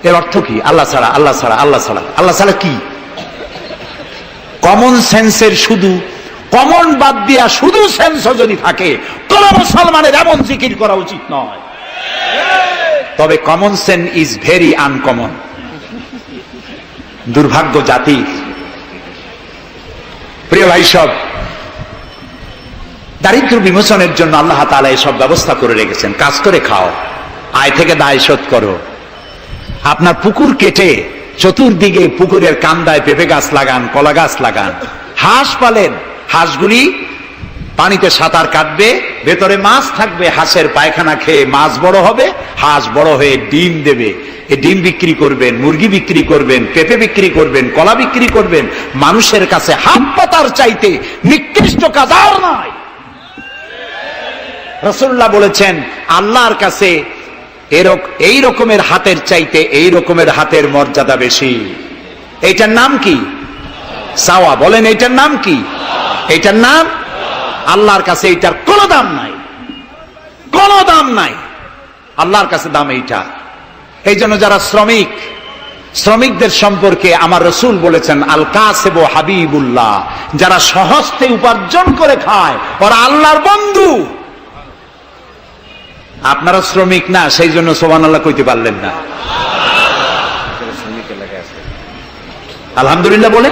এর অর্থ কি? আল্লাহ ছাড়া, আল্লাহ ছাড়া, আল্লাহ ছাড়া। আল্লাহ ছাড়া কি? কমন সেন্সের শুধু কমন বাদ দিয়া শুধু সেন্স যদি থাকে, কোন মুসলমানের এমন জিকির করা উচিত নয়। তবে common sense is very uncommon. দুর্ভাগ্য জাতি। প্রিয় ভাই, সব দারিদ্র বিমোচনের জন্য আল্লাহ তাআলা এসব ব্যবস্থা করে রেখেছেন। কাজ করে খাও, আয় থেকে দায় শোধ করো। আপনার পুকুর কেটে চতুর্দিকে পুকুরের কান্দায় পেঁপে গাছ লাগান, কলা গাছ লাগান। হাঁস পালেন, হাঁসগুলি পানিতে সাঁতার কাটবে, ভেতরে মাছ থাকবে, হাঁসের পায়খানা খেয়ে মাছ বড় হবে, হাঁস বড় হয়ে ডিম দেবে। এই ডিম বিক্রি করবেন, মুরগি বিক্রি করবেন, পেঁপে বিক্রি করবেন, কলা বিক্রি করবেন। মানুষের কাছে হাত পাতার চাইতে নিকৃষ্ট কাজ আর নাই। রাসূলুল্লাহ বলেছেন, আল্লাহর কাছে এই রকমের হাতের চাইতে এই রকমের হাতের মর্যাদা বেশি। এইটার নাম কি? চাওয়া। বলেন, এইটার নাম কি? এইটার নাম আল্লাহর কাছে এইটার কোনো দাম নাই, কোনো দাম নাই। আল্লাহর কাছে দাম এইটা। এই জন্য যারা শ্রমিকদের সম্পর্কে আমার রাসূল বলেছেন, আল কাসিব হাবিবুল্লাহ, যারা সহজে উপার্জন করে খায় ওরা আল্লাহর বন্ধু। আপনারা শ্রমিক না, সেই জন্য সুবহানাল্লাহ কইতে পারলেন না। আলহামদুলিল্লাহ বলে।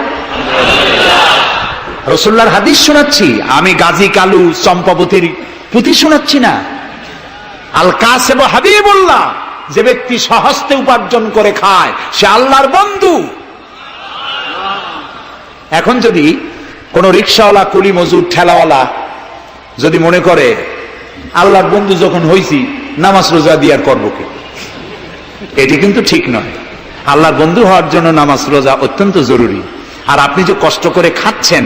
রাসূলুল্লাহর হাদিস শোনাচ্ছি, আমি গাজী কালু চম্পাবতীর পুঁথি শোনাচ্ছি না। আল কাসিব হাবিবুল্লাহ, যে ব্যক্তি স্বহস্তে উপার্জন করে খায় সে আল্লাহর বন্ধু। এখন যদি কোন রিকশাওয়ালা, কুলি মজুর, ঠেলাওয়ালা যদি মনে করে আল্লাহর বন্ধু যখন হইছি নামাজ রোজা দিয়ে আর করবো কি, এটি কিন্তু ঠিক নয়। আল্লাহর বন্ধু হওয়ার জন্য নামাজ রোজা অত্যন্ত জরুরি। আর আপনি যে কষ্ট করে খাচ্ছেন,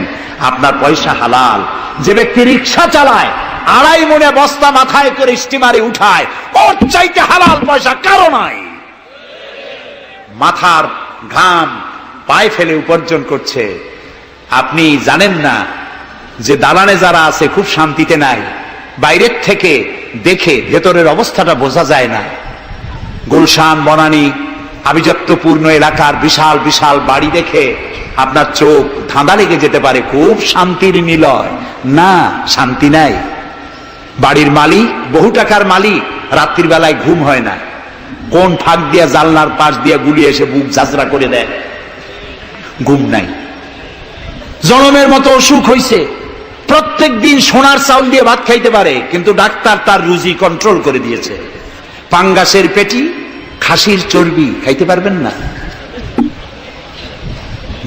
আপনার পয়সা হালাল। যে ব্যক্তি রিকশা চালায়, 2.5 মনে বস্তা মাথায় করে স্টিমারে উঠায়, ওর চাইতে হালাল পয়সা কারো নাই। মাথার ঘাম পায়ে ফেলে উপার্জন করছে। আপনি জানেন না যে দালানে যারা আছে খুব শান্তিতে নাই। বাইরের থেকে দেখে ভেতরের অবস্থাটা বোঝা যায় না। গুলশান, বনানী, আভিজাত্যপূর্ণ এলাকার বিশাল বিশাল বাড়ি দেখে আপনার চোখ ধাঁধা লেগে যেতে পারে, খুব শান্তির নিলয়। না, শান্তি নাই। বাড়ির মালিক, বহু টাকার মালিক, রাত্রির বেলায় ঘুম হয় না। কোন ফাঁক দিয়া জানলার পাশ দিয়া গুলি এসে বুক ঝাঁঝরা করে দেয়, ঘুম নাই। জনমের মতো অসুখ হইছে, প্রত্যেক দিন সোনার চাউল দিয়ে ভাত খাইতে পারে, কিন্তু ডাক্তার তার রুজি কন্ট্রোল করে দিয়েছে। পাঙ্গাসের পেটি, খাসির চর্বি খাইতে পারবেন না,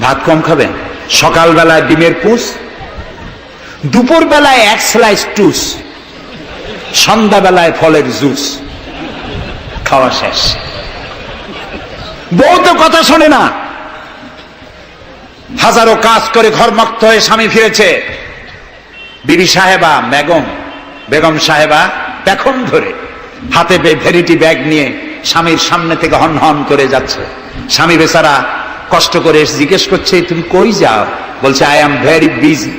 ভাত কম খাবেন। সকালবেলায় ডিমের পুষ, দুপুর বেলায় 1 স্লাইস টুস, সন্ধ্যাবেলায় ফলের জুস, খাওয়া শেষ। বউ তো কথা শোনে না। হাজারো কাজ করে ঘরমুক্ত হয়ে স্বামী ফিরেছে, বিবি সাহেবা, বেগম সাহেবা পেখন ধরে হাতে ভেরিটি ব্যাগ নিয়ে স্বামীর সামনে থেকে হন হন করে যাচ্ছে। স্বামী বেচারা কষ্ট করে জিজ্ঞেস করছে, তুমি কই যাও? বলছে, আই এম ভেরি বিজি।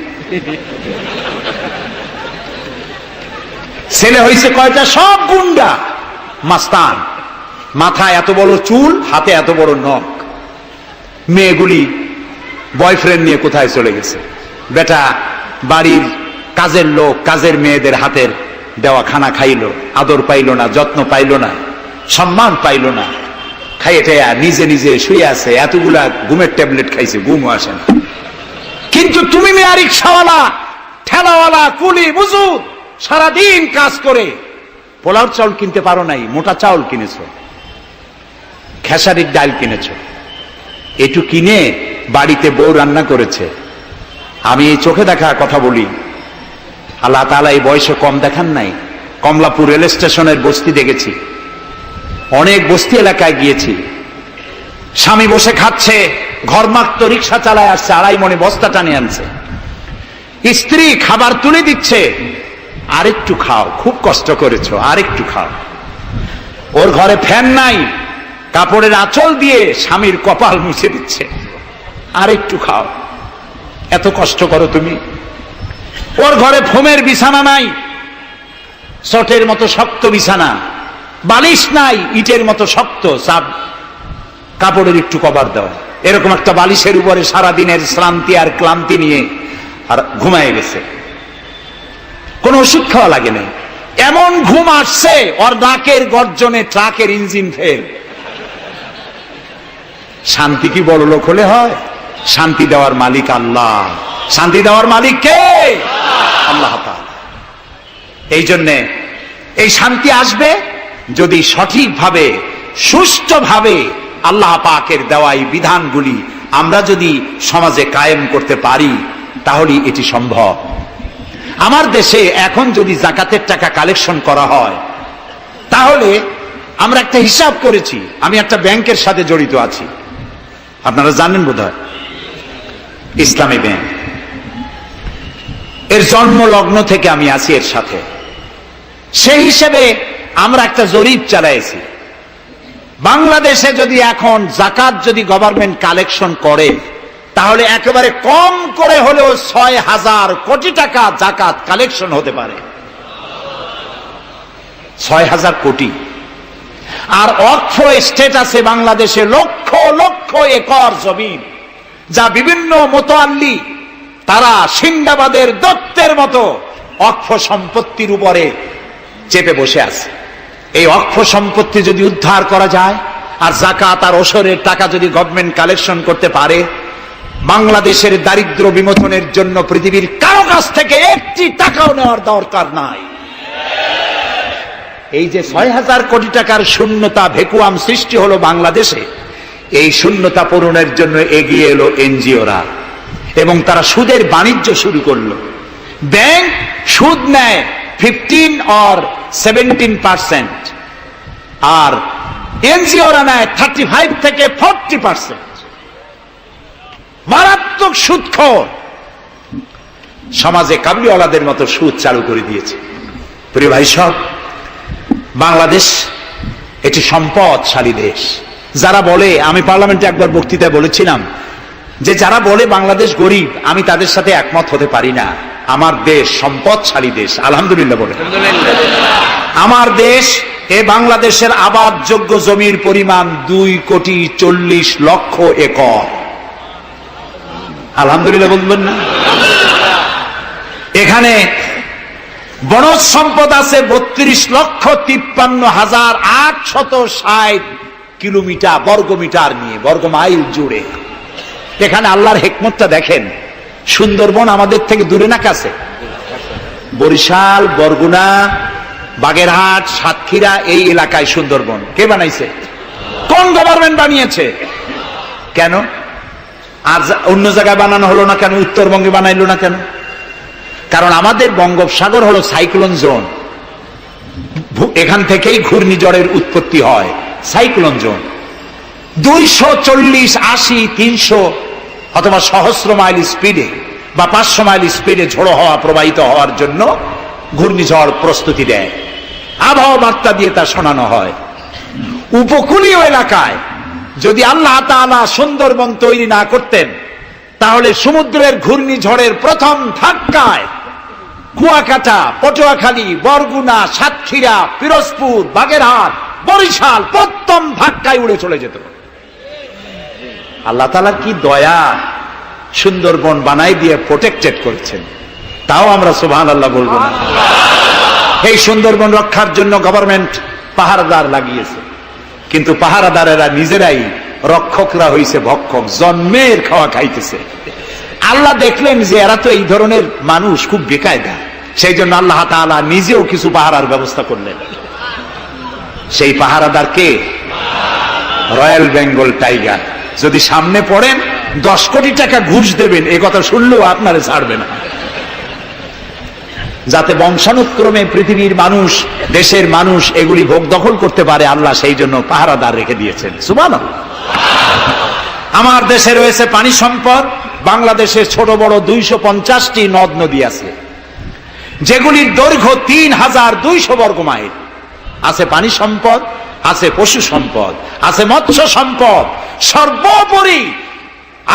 ছেলে হয়েছে কয়টা? সব গুন্ডা, মাস্তান। মাথায় এত বড় চুল, হাতে এত বড় নখ। মেয়েগুলি বয়ফ্রেন্ড নিয়ে কোথায় চলে গেছে। বেটা বাড়ির কাজের লোক, কাজের মেয়েদের হাতের দেওয়া খানা খাইল, আদর পাইল না, যত্ন পাইল না, সম্মান পাইল না। খাইয়ে টেয়া নিজে নিজে শুয়ে আছে, এতগুলা ঘুমের ট্যাবলেট খাইছে, ঘুমও আসে না। কিন্তু তুমি মেয়ে রিকশাওয়ালা, ঠেলাওয়ালা, কুলি মজুর, সারাদিন কাজ করে পোলাও চাউল কিনতে পারো নাই, মোটা চাউল কিনেছো, খেসারির ডাল কিনেছো। এটু কিনে বাড়িতে বউ রান্না করেছে। আমি এই চোখে দেখা কথা বলি, আল্লাহ তাআলা এই বয়সে কম দেখান নাই। কমলাপুর রেল স্টেশনের বস্তি দেখেছি, অনেক বস্তি এলাকায় গিয়েছি। স্বামী বসে খাচ্ছে, ঘরমাক্ত রিক্সা চালায় আসছে, 2.5 মনে বস্তা টানে আনছে। স্ত্রী খাবার তুলে দিচ্ছে, আরেকটু খাও, খুব কষ্ট করেছো, আরেকটু খাও। ওর ঘরে ফ্যান নাই, কাপড়ের আঁচল দিয়ে স্বামীর কপাল মুছে দিচ্ছে, আরেকটু খাও, এত কষ্ট করো তুমি। ওর ঘরে ফোমের বিছানা নাই, চটের মতো শক্ত বিছানা, বালিশ নাই, ইটের মতো শক্ত, চাপ কাপড়ের একটু কভার দেওয়া। এরকম একটা বালিশের উপরে সারাদিনের শ্রান্তি আর ক্লান্তি নিয়ে আর ঘুমায় গেছে। কোন ওষুধ খাওয়া লাগে নাই, এমন ঘুম আসছে ওর নাকের গর্জনে ট্রাকের ইঞ্জিন ফেল। শান্তি কি বড় লোক হলে হয়? শান্তি দেওয়ার মালিক আল্লাহ। শান্তি দেওয়ার মালিক কে? আল্লাহ তাআলা। এই জন্যে এই শান্তি আসবে যদি সঠিকভাবে, সুষ্ঠুভাবে আল্লাহ পাকের দেওয়া এই বিধানগুলি আমরা যদি সমাজে কায়েম করতে পারি, তাহলে এটি সম্ভব। আমার দেশে এখন যদি যাকাতের টাকা কালেকশন করা হয়, তাহলে আমরা একটা হিসাব করেছি। আমি একটা ব্যাংকের সাথে জড়িত আছি, আপনারা জানেন বোধহয়, ইসলামী ব্যাংক। এর জন্ম লগ্ন থেকে আমি আছি এর সাথে। সেই হিসেবে আমরা একটা জরিপ চালাইছি। বাংলাদেশে যদি এখন যাকাত যদি গভর্নমেন্ট কালেকশন করে, তাহলে একেবারে কম করে হলেও 6,000 কোটি টাকা যাকাত কালেকশন হতে পারে। 6,000 কোটি। আর ওয়াকফ এস্টেট আছে বাংলাদেশে লক্ষ লক্ষ একর জমিন, যা বিভিন্ন মোতাল্লি তারা সিন্দাবাদের দত্তের মতো ওয়াকফ সম্পত্তির উপরে চেপে বসে আছে। এই ওয়াকফ সম্পত্তি যদি উদ্ধার করা যায়, আর যাকাত আর ওশরের টাকা যদি গভর্নমেন্ট কালেকশন করতে পারে, বাংলাদেশের দারিদ্র বিমোচনের জন্য পৃথিবীর কারো কাছ থেকে একটি টাকাও নেওয়ার দরকার নাই। এই যে ৬,০০০ কোটি টাকার শূন্যতা ভ্যাকুয়াম সৃষ্টি হলো বাংলাদেশে, এই শূন্যতা পূরণের জন্য এগিয়ে এলো এনজিওরা এবং তারা সুদের বাণিজ্য শুরু করলো। ব্যাংক সুদ নেয় 15 or 17%, আর এনজিওরা নেয় 35 থেকে 40%। মারাত্মক সুদখোর। সমাজে কাবুলিওয়ালাদের মতো সুদ চালু করে দিয়েছে। প্রিয় ভাই সব, বাংলাদেশ এটি সম্পদশালী দেশ। যারা বলে, আমি পার্লামেন্টে একবার বক্তৃতায় বলেছিলাম যে যারা বলে বাংলাদেশ গরিব, আমি তাদের সাথে একমত হতে পারি না। আমার দেশ সম্পদশালী দেশ, আলহামদুলিল্লাহ বলে। আমার দেশ, এ বাংলাদেশের আবাদযোগ্য জমির পরিমাণ 2,40,00,000 একর। আলহামদুলিল্লাহ বলবেন না? এখানে বনজ সম্পদ আছে 32,53,860 কিলোমিটার বর্গমিটার নিয়ে, বর্গমাইল জুড়ে। এখানে আল্লাহর হিকমতটা দেখেন। সুন্দরবন আমাদের থেকে দূরে না কাছে? বরিশাল, বরগুনা, বাগেরহাট, সাতক্ষীরা, এই এলাকায় সুন্দরবন কে বানাইছে? কোন গভর্নমেন্ট বানিয়েছে? কেন আর অন্য জায়গায় বানানো হলো না কেন? উত্তরবঙ্গে বানাইলো না কেন? কারণ আমাদের বঙ্গোপসাগর হলো সাইক্লোন জোন। এখান থেকেই ঘূর্ণিঝড়ের উৎপত্তি হয়, সাইক্লোন জোন। 240, 80, 300 অথবা সহস্র মাইল স্পিডে বা 500 মাইল স্পিডে ঝোড়ো হওয়া প্রবাহিত হওয়ার জন্য ঘূর্ণিঝড় প্রস্তুতি দেয়। আবহাওয়া বার্তা দিয়ে তা শোনানো হয়। উপকূলীয় এলাকায় যদি আল্লাহ তাআলা সুন্দরবন তৈরি না করতেন, তাহলে সমুদ্রের ঘূর্ণিঝড়ের প্রথম ধাক্কায় কুয়াকাটা, পটুয়াখালী, বরগুনা, সাতক্ষীরা, পিরোজপুর, বাগেরহাট, বরিশাল প্রথম ধাক্কায় উড়ে চলে যেত। আল্লাহ তাআলা কি দয়া, সুন্দরবন বানাই দিয়ে প্রোটেক্টেড করেছেন। তাও আমরা সুবহানাল্লাহ বলবো না? এই সুন্দরবন রক্ষার জন্য গভর্নমেন্ট পাহারাদার লাগিয়েছে, কিন্তু পাহারাদারেরা নিজেরাই রক্ষকরা হইছে ভক্ষক, জন্মের খাওয়া খাইতেছে। আল্লাহ দেখলেন যে এরা তো এই ধরনের মানুষ খুব বেকায়দা, সেই জন্য আল্লাহ তাআলা নিজেও কিছু পাহারার ব্যবস্থা করলেন। সেই পাহারাদার কে? Royal Bengal tiger. যদি সামনে পড়েন 10 কোটি টাকা ঘুষ দেবেন, এ কথা শুনলেও আপনারে ছাড়বে না। যাতে বংশানুক্রমে পৃথিবীর মানুষ, দেশের মানুষ এগুলি ভোগ দখল করতে পারে, আল্লাহ সেই জন্য পাহারাদার রেখে দিয়েছেন। সুবহানাল্লাহ। আমার দেশে রয়েছে পানি সম্পদ। বাংলাদেশে ছোট বড় 250টি নদ নদী আছে, যেগুলির দৈর্ঘ্য 3,200 বর্গমাইল। আছে পানি সম্পদ, আছে পশু সম্পদ, আছে মৎস্য সম্পদ, সর্বোপরি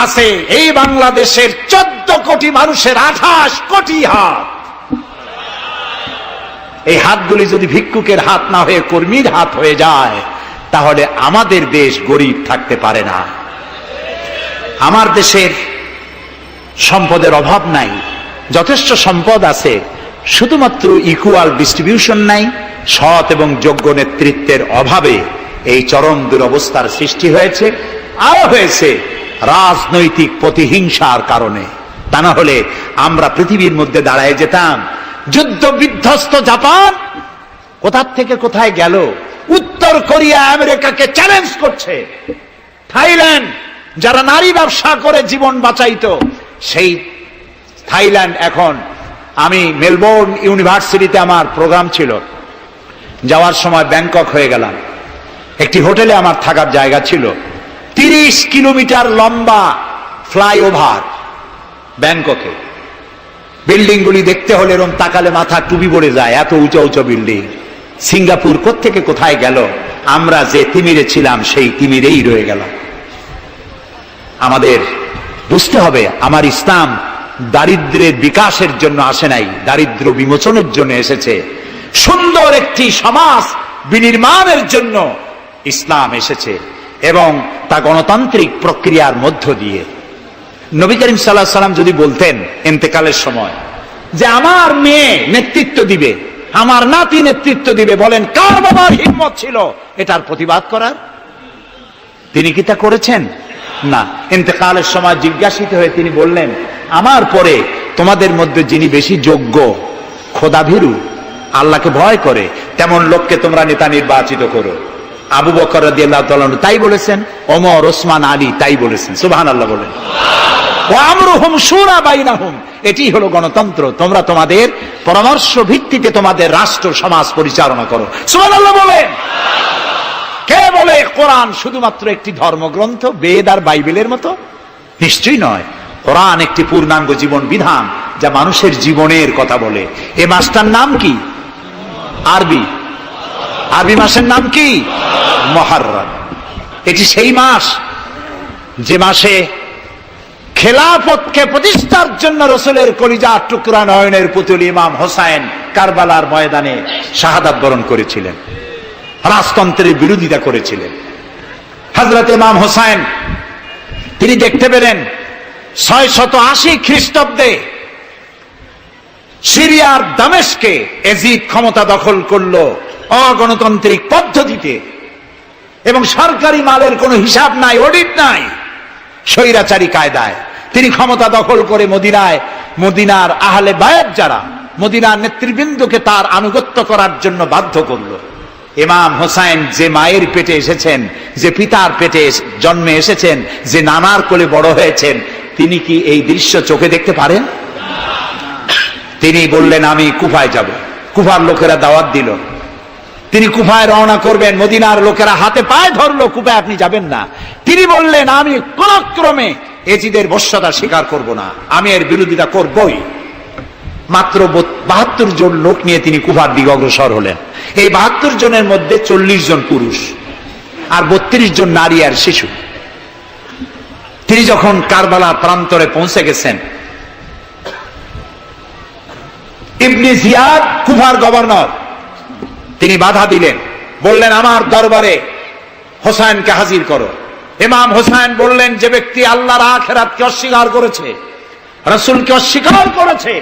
আছে এই বাংলাদেশের 14 কোটি মানুষের 28 কোটি হাত। এই হাতগুলি যদি ভিক্ষুকের হাত না হয়ে কর্মীর হাত হয়ে যায়, তাহলে আমাদের দেশ গরিব থাকতে পারে না। আমার দেশের সম্পদের অভাব নাই, যথেষ্ট সম্পদ আছে, শুধুমাত্র ইকুয়াল ডিস্ট্রিবিউশন নাই। সৎ এবং যোগ্য নেতৃত্বের অভাবে এই চরম দুরবস্থার সৃষ্টি হয়েছে। আরো হয়েছে রাজনৈতিক প্রতিহিংসার কারণে। তা না হলে আমরা পৃথিবীর মধ্যে দাঁড়ায় যেতাম। যুদ্ধ বিধ্বস্ত জাপান কোথা থেকে কোথায় গেল? উত্তর কোরিয়া আমেরিকাকে চ্যালেঞ্জ করছে। থাইল্যান্ড, যারা নারী ব্যবসা করে জীবন বাঁচাইতো, সেই থাইল্যান্ড এখন, আমি মেলবোর্ন ইউনিভার্সিটিতে আমার প্রোগ্রাম ছিল, যাওয়ার সময় ব্যাংকক হয়ে গেলাম। একটি হোটেলে আমার থাকার জায়গা ছিল। 30 কিলোমিটার লম্বা ফ্লাইওভার ব্যাংককে। বিল্ডিং গুলি দেখতে হলে এরকম তাকালে মাথা টুপি পড়ে যায়, এত উঁচু উঁচু বিল্ডিং। সিঙ্গাপুর কোত্থেকে কোথায় গেল? আমরা যে তিমিরে ছিলাম সেই তিমিরেই রয়ে গেল। আমাদের বুঝতে হবে, আমার ইসলাম দারিদ্র্যের বিকাশের জন্য আসে নাই, দারিদ্র্য বিমোচনের জন্য এসেছে। সুন্দর একটি সমাজ বিনির্মাণের জন্য ইসলাম এসেছে, এবং তা গণতান্ত্রিক প্রক্রিয়ার মধ্য দিয়ে। নবী করিম সাল্লাল্লাহু আলাইহি ওয়াসাল্লাম যদি বলতেন ইন্তেকালের সময় যে আমার মেয়ে নেতৃত্ব দিবে, আমার নাতি নেতৃত্ব দিবে, বলেন কার বাবার হিম্মত ছিল এটার প্রতিবাদ করার? তিনি কি তা করেছেন? না, ইন্তেকালের সময় জিজ্ঞাসিত হয়ে তিনি বললেন, আমার পরে তোমাদের মধ্যে যিনি বেশি যোগ্য, খোদাভীরু, আল্লাহকে ভয় করে, তেমন লোককে তোমরা নেতা নির্বাচিত করো। আবু বকর রাদিয়াল্লাহু তাআলা তাই বলেছেন, ওমর, ওসমান, আলী তাই বলেছেন। সুবহানাল্লাহ বলেন। ওয়া আমরুহুম শুরা বাইনাহুম, এটি হলো গণতন্ত্র। তোমরা তোমাদের পরামর্শ ভিত্তিতে তোমাদের রাষ্ট্র সমাজ পরিচালনা করো। সুবহানাল্লাহ বলেন। কে বলে কোরআন শুধুমাত্র একটি ধর্মগ্রন্থ, বেদ আর বাইবেলের মতো? নিশ্চয়ই নয়। কোরআন একটি পূর্ণাঙ্গ জীবন বিধান, যা মানুষের জীবনের কথা বলে। এ মাসটার নাম কি? আরবি মাসের নাম কি? মুহররম। এটি সেই মাস যে মাসে খেলাফতকে প্রতিষ্ঠার জন্য রাসূলের কলিজার টুকরা নয়নের পুতুল ইমাম হোসাইন কারবালার ময়দানে শাহাদাত বরণ করেছিলেন, রাজতন্ত্রের বিরোধিতা করেছিলেন। হযরত ইমাম হোসাইন তিনি দেখতে পেলেন 680 খ্রিস্টাব্দে সিরিয়ার দামেস্কে এজিদ ক্ষমতা দখল করলো অগণতান্ত্রিক পদ্ধতিতে, এবং সরকারি মালের কোনো হিসাব নাই, অডিট নাই, স্বৈরাচারী কায়দায় তিনি ক্ষমতা দখল করে মদিনার আহলে বায়াত যারা মদিনার নেতৃবৃন্দকে তার আনুগত্য করার জন্য বাধ্য করলো। ইমাম হোসাইন যে মায়ের পেটে এসেছেন, যে পিতার পেটে জন্মে এসেছেন, যে নানার কোলে বড় হয়েছেন, তিনি কি এই দৃশ্য চোখে দেখতে পারেন? তিনি বললেন, আমি কুফায় যাব। কুফার লোকেরা দাওয়াত দিল, তিনি কুফায় রওনা করবেন। মদিনার লোকেরা হাতে পায়ে ধরলো, কুফায় আপনি যাবেন না। তিনি বললেন, আমি কোন ক্রমে এজিদের বশ্যতা স্বীকার করব না, আমি এর বিরোধিতা করবই। মাত্র 72 জন লোক নিয়ে তিনি কুফার দিকে অগ্রসর হলেন। এই 72 জনের মধ্যে 40 জন পুরুষ আর 32 জন নারী আর শিশু। তিনি যখন কারবালা প্রান্তরে পৌঁছে গেছেন, ইবনে জিয়াদ কুফার গভর্নর, তিনি বাধা দিলেন, বললেন, আমার দরবারে হোসাইনকে হাজির করো। ইমাম হোসাইন বললেন, যে ব্যক্তি আল্লাহর আখিরাতকে অস্বীকার করেছে, রাসূলকে অস্বীকার করেছে,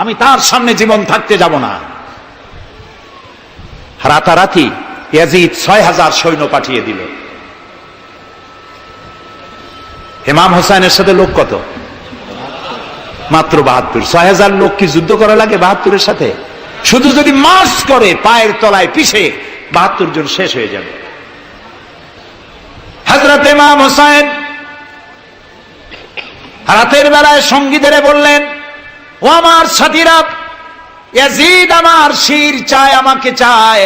আমি তার সামনে জীবন থাকতে যাব না। রাতারাতি ইয়াজিদ 6000 সৈন্য পাঠিয়ে দিল। ইমাম হোসাইনের সাথে লোক কত? মাত্র 72। 6000 লোক কি যুদ্ধ করা লাগে 72-এর সাথে? শুধু যদি মার্চ করে পায়ের তলায় পিছে 72 জন শেষ হয়ে যাবে। হযরত ইমাম হোসাইন রাতের বেলায় সঙ্গীদের বললেন, ও আমার সাথীরা, ইয়াজিদ আমার শির চায়, আমাকে চায়,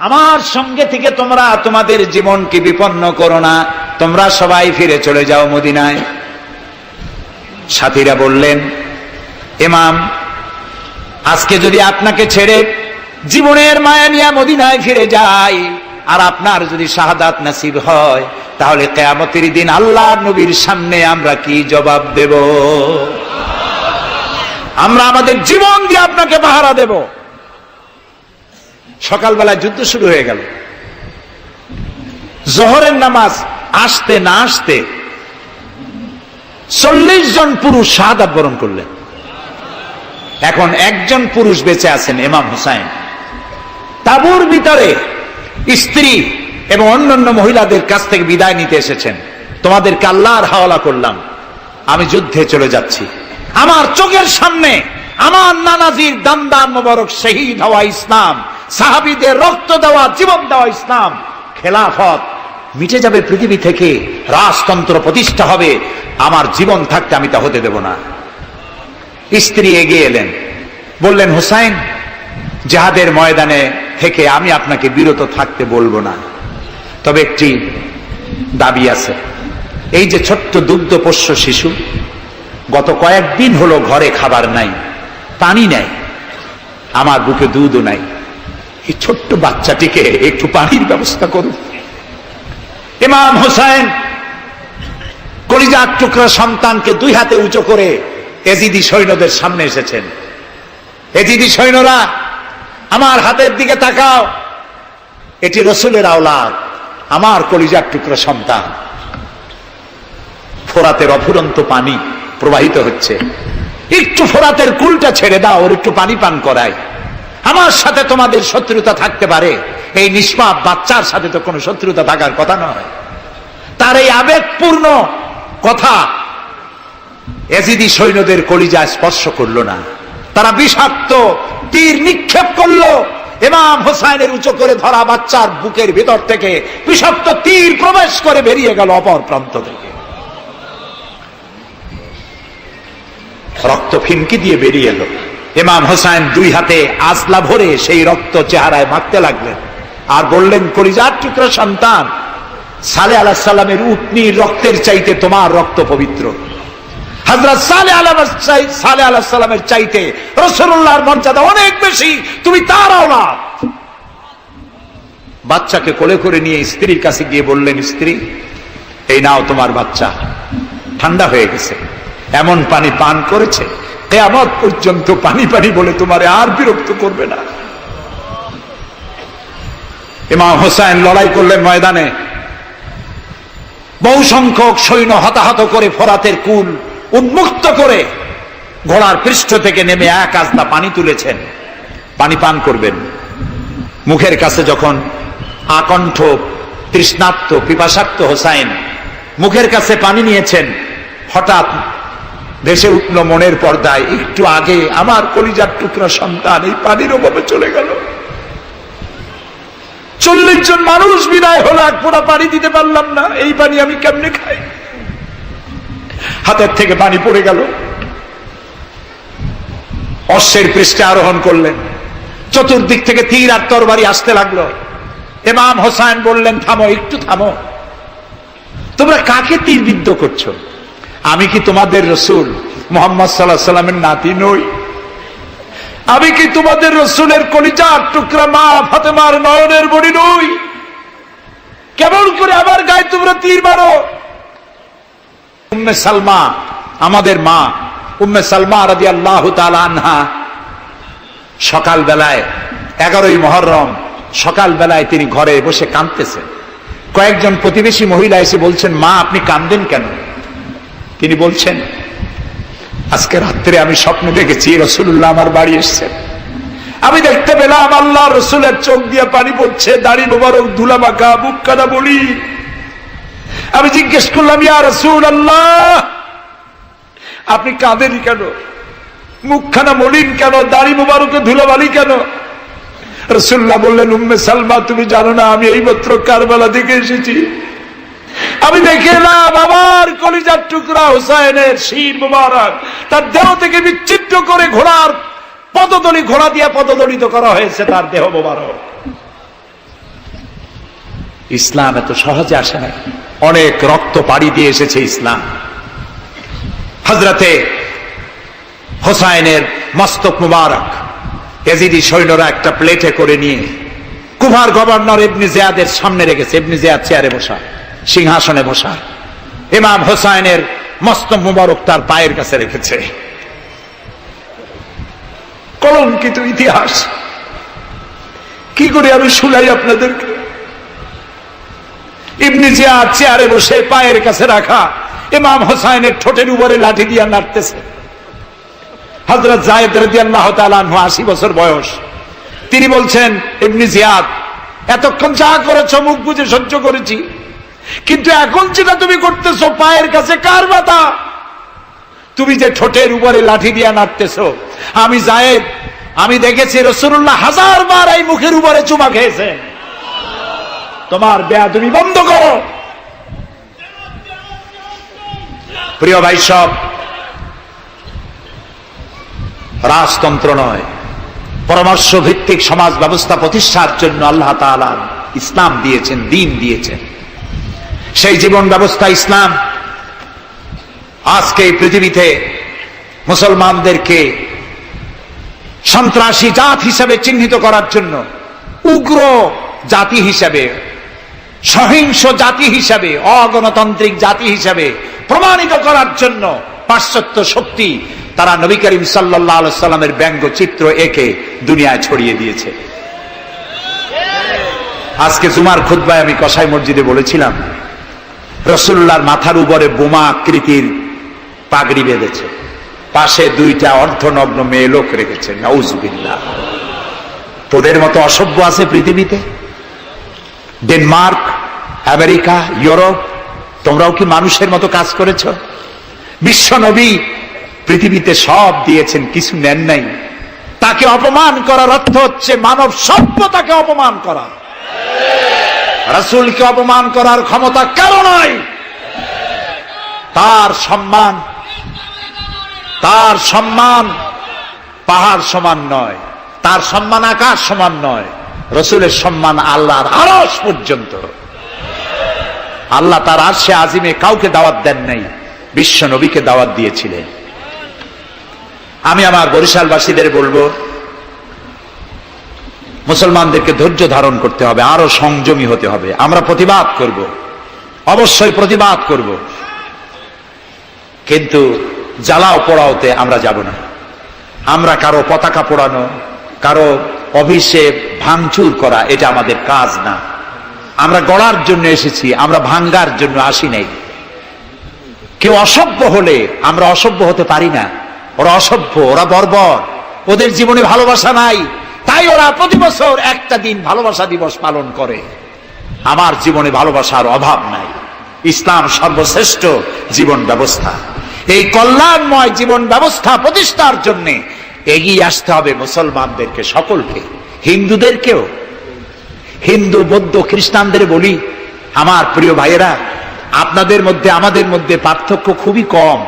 আমার সঙ্গে থেকে তোমরা তোমাদের জীবনকে বিপন্ন করো না, তোমরা সবাই ফিরে চলে যাও মদিনায়। সাথীরা বললেন, ইমাম, আজকে যদি আপনাকে ছেড়ে জীবনের মায়া নিয়ে মদিনায় ফিরে যাই, আর আপনার যদি শাহাদাত নসিব হয়, তাহলে কিয়ামতের দিন আল্লাহর নবীর সামনে আমরা কি জবাব দেব? আমরা আমাদের জীবন দিয়ে আপনাকে পাহারা দেব। সকালবেলায় যুদ্ধ শুরু হয়ে গেল। জোহরের নামাজ আসতে না আসতে 40 জন পুরুষ শাহাদাত বরণ করলেন। এখন একজন পুরুষ বেঁচে আছেন, ইমাম হোসাইন। তাঁবুর ভিতরে স্ত্রী এবং অন্যান্য মহিলাদের কাছ থেকে বিদায় নিতে এসেছেন। তোমাদেরকে আল্লাহর হাওয়ালা করলাম, আমি যুদ্ধে চলে যাচ্ছি। আমার চোখের সামনে আমার নানাজির দামদার মোবারক শহীদ হওয়া ইসলাম, সাহাবীদের রক্ত দেওয়া, জীবন দেওয়া ইসলাম, খেলাফত মিটে যাবে পৃথিবী থেকে, রাজতন্ত্র প্রতিষ্ঠা হবে, আমার জীবন থাকতে আমি তা হতে দেব না। স্ত্রী এগিয়ে এলেন, বললেন, হোসাইন, জিহাদের ময়দানে থেকে আমি আপনাকে বিরত থাকতে বলবো না, তবে একটি দাবি আছে। এই যে ছোট্ট দুগ্ধপোষ্য শিশু, গত কয়েকদিন হলো ঘরে খাবার নাই, পানি নাই, আমার বুকে দুধও নাই, এই ছোট্ট বাচ্চাটিকে একটু পানির ব্যবস্থা করুন। ইমাম হোসাইন কলিজার টুকরা সন্তানকে 2 হাতে উঁচু করে এজিদি সৈন্যদের সামনে এসেছেন। এজিদি সৈন্যরা, আমার হাতের দিকে তাকাও, এটি রাসূলের আওলাদ, আমার কলিজার টুকরা সন্তান। ফোরাতের অফুরন্ত পানি প্রবাহিত হচ্ছে, একটু ফোরাতের কুলটা ছেড়ে দাও, ওর একটু পানি পান করাই। আমার সাথে তোমাদের শত্রুতা থাকতে পারে, এই নিষ্পাপ বাচ্চার সাথে তো কোনো শত্রুতা থাকার কথা নয়। তার এই আবেগপূর্ণ কথা এজিদি সৈন্যদের কলিজায় স্পর্শ করলো না। তারা বিষাক্ত তীর নিক্ষেপ করলো। ইমাম হোসাইনের উঁচু করে ধরা বাচ্চার বুকের ভিতর থেকে বিষাক্ত তীর প্রবেশ করে বেরিয়ে গেল অপর প্রান্ত থেকে। রক্ত ফিনকি দিয়ে বেরিয়ে এলো। ইমাম হোসাইন দুই হাতে আজলা ভরে সেই রক্ত চেহারায় মাখতে লাগলেন আর বললেন, কলিজার টুকরা সন্তান, সালেহ আলাইহিস সালামের উটনির রক্তের চাইতে তোমার রক্ত পবিত্র। হযরত সালেহ আলাইহিস সালামের চাইতে রাসূলুল্লাহর মর্যাদা অনেক বেশি, তুমি তার আওলাদ। বাচ্চাকে কোলে করে নিয়ে স্ত্রীর কাছে গিয়ে বললেন, স্ত্রী, এই নাও তোমার বাচ্চা, ঠান্ডা হয়ে গেছে, এমন পানি পান করেছে কিয়ামত পর্যন্ত পানি পানি বলে তোমারে আর বিরক্ত করবে না। ইমাম হোসেন লড়াই করলেন ময়দানে। বহু সংখ্যক সৈন্য হতাহত করে ফোরাতের কুল উন্মুক্ত করে ঘোড়ার পৃষ্ঠ থেকে নেমে এক আস্তা পানি তুলেছেন, পানি পান করবেন। মুখের কাছে যখন আকণ্ঠ তৃষ্ণার্ত পিপাসার্ত হোসাইন মুখের কাছে পানি নিয়েছেন, হঠাৎ ভেসে উঠল মনের পর্দায়, একটু আগে আমার কলিজার টুকরা সন্তান এই পানির অভাবে চলে গেল। 40 জন মানুষ বিদায় হলো, এক ফোঁটা পানি দিতে পারলাম না, এই পানি আমি কেমনে খাই? হাতের থেকে পানি পড়ে গেল। অশ্বের পৃষ্ঠে আরোহণ করলেন। চতুর্দিক থেকে তীর আর তরবারি আসতে লাগলো। ইমাম হোসাইন বললেন, থামো, একটু থামো, তোমরা কাকে তীরবিদ্ধ করছো? আমি কি তোমাদের রসুল মুহাম্মদ সাল্লাল্লাহু আলাইহি ওয়াসাল্লামের নাতি নই? আমি কি তোমাদের রসুলের কলিজার টুকরা মা ফাতেমার নয়নের মণি নই? কেমন করে আমার গায়ে তোমরা তীর মারো? উম্মে সালমা, আমাদের মা উম্মে সালমা রাদিয়াল্লাহু তাআলা আনহা, সকাল বেলায় 11ই মুহররম সকাল বেলায় তিনি ঘরে বসে কাঁদতেছেন। কয়েকজন প্রতিবেশী মহিলা এসে বলছেন, মা আপনি কাঁদেন কেন? তিনি বলছেন, আজকে রাত্রে আমি স্বপ্নে দেখেছি রাসূলুল্লাহ আমার বাড়ি এসেছেন। আমি দেখতে পেলাম আল্লাহ রসুলের চোখ দিয়ে পানি পড়ছে, দাড়ি মোবারক ধুলা মাখা, মুখ কানা বলি। আমি জিজ্ঞেস করলাম, ইয়া রাসূলুল্লাহ, আপনি কাঁদেনই কেন? মুখখানা মলিন কেন? দাড়ি মোবারকে ধুলাবালি কেন? রাসূলুল্লাহ বললেন, উম্মে সালমা, তুমি জানো না আমি এইমাত্র কারবালা থেকে এসেছি। আমি দেখে এলাম আমার কলিজার টুকরা হুসাইনের শির মোবারক তার দেহ থেকে বিচ্ছিন্ন করে ঘোড়ার পদতলি, ঘোড়া দিয়ে পদদলিত করা হয়েছে তার দেহ মোবারক। ইসলাম এত সহজে আসে না, অনেক রক্ত পাড়ি দিয়ে এসেছে ইসলাম। হযরতে হোসাইনের মস্তক মুবারক এজিদি সৈন্যরা একটা প্লেটে করে নিয়ে কুফার গভর্নর ইবনে জিয়াদের সামনে রেখেছে। ইবনে জিয়াদ চেয়ারে বসা, সিংহাসনে বসা, ইমাম হোসাইনের মস্তক মুবারক তার পায়ের কাছে রেখেছে। কলঙ্কিত ইতিহাস, কি করে আমি শুনাই আপনাদেরকে? ইবনে জিয়াদ চেয়ারে বসে পায়ের কাছে রাখা ইমাম হোসাইনের ঠোঁটের উপরে লাঠি দিয়ে নাড়তেছে। হযরত যায়েদ রাদিয়াল্লাহু তাআলা আনহু 80 বছর বয়স, তিনি বলছেন, ইবনে জিয়াদ, এতক্ষণ যা করেছ মুখ বুজে সহ্য করেছি, কিন্তু এখন যেটা তুমি করতেছো পায়ের কাছে কার ব্যথা? তুমি যে ঠোঁটের উপরে লাঠি দিয়ে নাড়তেছো, আমি যায়েদ, আমি দেখেছি রাসূলুল্লাহ 1000 বার এই মুখের উপরে চুমা খেয়েছেন। তোমার বেয়াদবি বন্ধ করো। প্রিয় ভাই সব, রাজতন্ত্র নয়, পরামর্শ ভিত্তিক সমাজ ব্যবস্থা প্রতিষ্ঠার জন্য আল্লাহ তাআলা ইসলাম দিয়েছেন, দ্বীন দিয়েছেন। সেই জীবন ব্যবস্থা ইসলাম আজকে এই পৃথিবীতে মুসলমানদেরকে সন্ত্রাসী জাত হিসেবে চিহ্নিত করার জন্য, উগ্র জাতি হিসেবে, সহিংস জাতি হিসেবে, অগণতান্ত্রিক জাতি হিসেবে প্রমাণিত করার জন্য পাশ্চাত্য শক্তি তারা নবী করিম সাল্লাল্লাহু আলাইহি সাল্লামের ব্যঙ্গচিত্র এঁকে দুনিয়ায় ছড়িয়ে দিয়েছে। আজকে জুমার খুতবায় আমি কসাই মসজিদে বলেছিলাম, রাসূলুল্লাহর মাথার উপরে বোমা আকৃতির পাগড়ি বেঁধেছে, পাশে 2টা অর্ধনগ্ন মেয়ে লোক রেখেছে। নাউজুবিল্লাহ। তোদের মতো অসভ্য আছে পৃথিবীতে? ডেনমার্ক, আমেরিকা, ইউরোপ, তোমরাও কি মানুষের মতো কাজ করেছ? বিশ্ব নবী পৃথিবীতে সব দিয়েছেন, কিছু নেন নাই। তাকে অপমান করার অর্থ হচ্ছে মানব সভ্যতাকে অপমান করা। রাসূলকে অপমান করার ক্ষমতা কারো নয়। তার সম্মান পাহাড় সমান নয়, তার সম্মান আকাশ সমান নয়। রাসূলের সম্মান আল্লাহর আরশ পর্যন্ত। আল্লাহ তার আরশে আজিমে কাউকে দাওয়াত দেন নাই, বিশ্ব নবীকে দাওয়াত দিয়েছিলেন। আমি আমার বরিশালবাসীদের বলবো, মুসলমানদেরকে ধৈর্য ধারণ করতে হবে, আরো সংযমী হতে হবে। আমরা প্রতিবাদ করব, অবশ্যই প্রতিবাদ করব, কিন্তু জ্বালাও পোড়াওতে আমরা যাব না। আমরা কারো পতাকা পোড়ানো, কারো অফিসে ভাঙচুর করা, এটা আমাদের কাজ না। আমরা গড়ার জন্য এসেছি, আমরা ভাঙ্গার জন্য আসি নাই। কেউ অসভ্য হলে আমরা অসভ্য হতে পারি না। ওরা অসভ্য, ওরা বর্বর, ওদের জীবনে ভালোবাসা নাই, তাই ওরা প্রতি বছর একটা দিন ভালোবাসা দিবস পালন করে। আমার জীবনে ভালোবাসার অভাব নাই। ইসলাম সর্বশ্রেষ্ঠ জীবন ব্যবস্থা। এই কল্যাণময় জীবন ব্যবস্থা প্রতিষ্ঠার জন্য এগিয়ে আসতে হবে মুসলমানদেরকে, সকলকে, হিন্দুদেরকেও। হিন্দু, বৌদ্ধ, খ্রিস্টানদের বলি, আমার প্রিয় ভাইয়েরা, আপনাদের মধ্যে আমাদের মধ্যে পার্থক্য খুবই কম।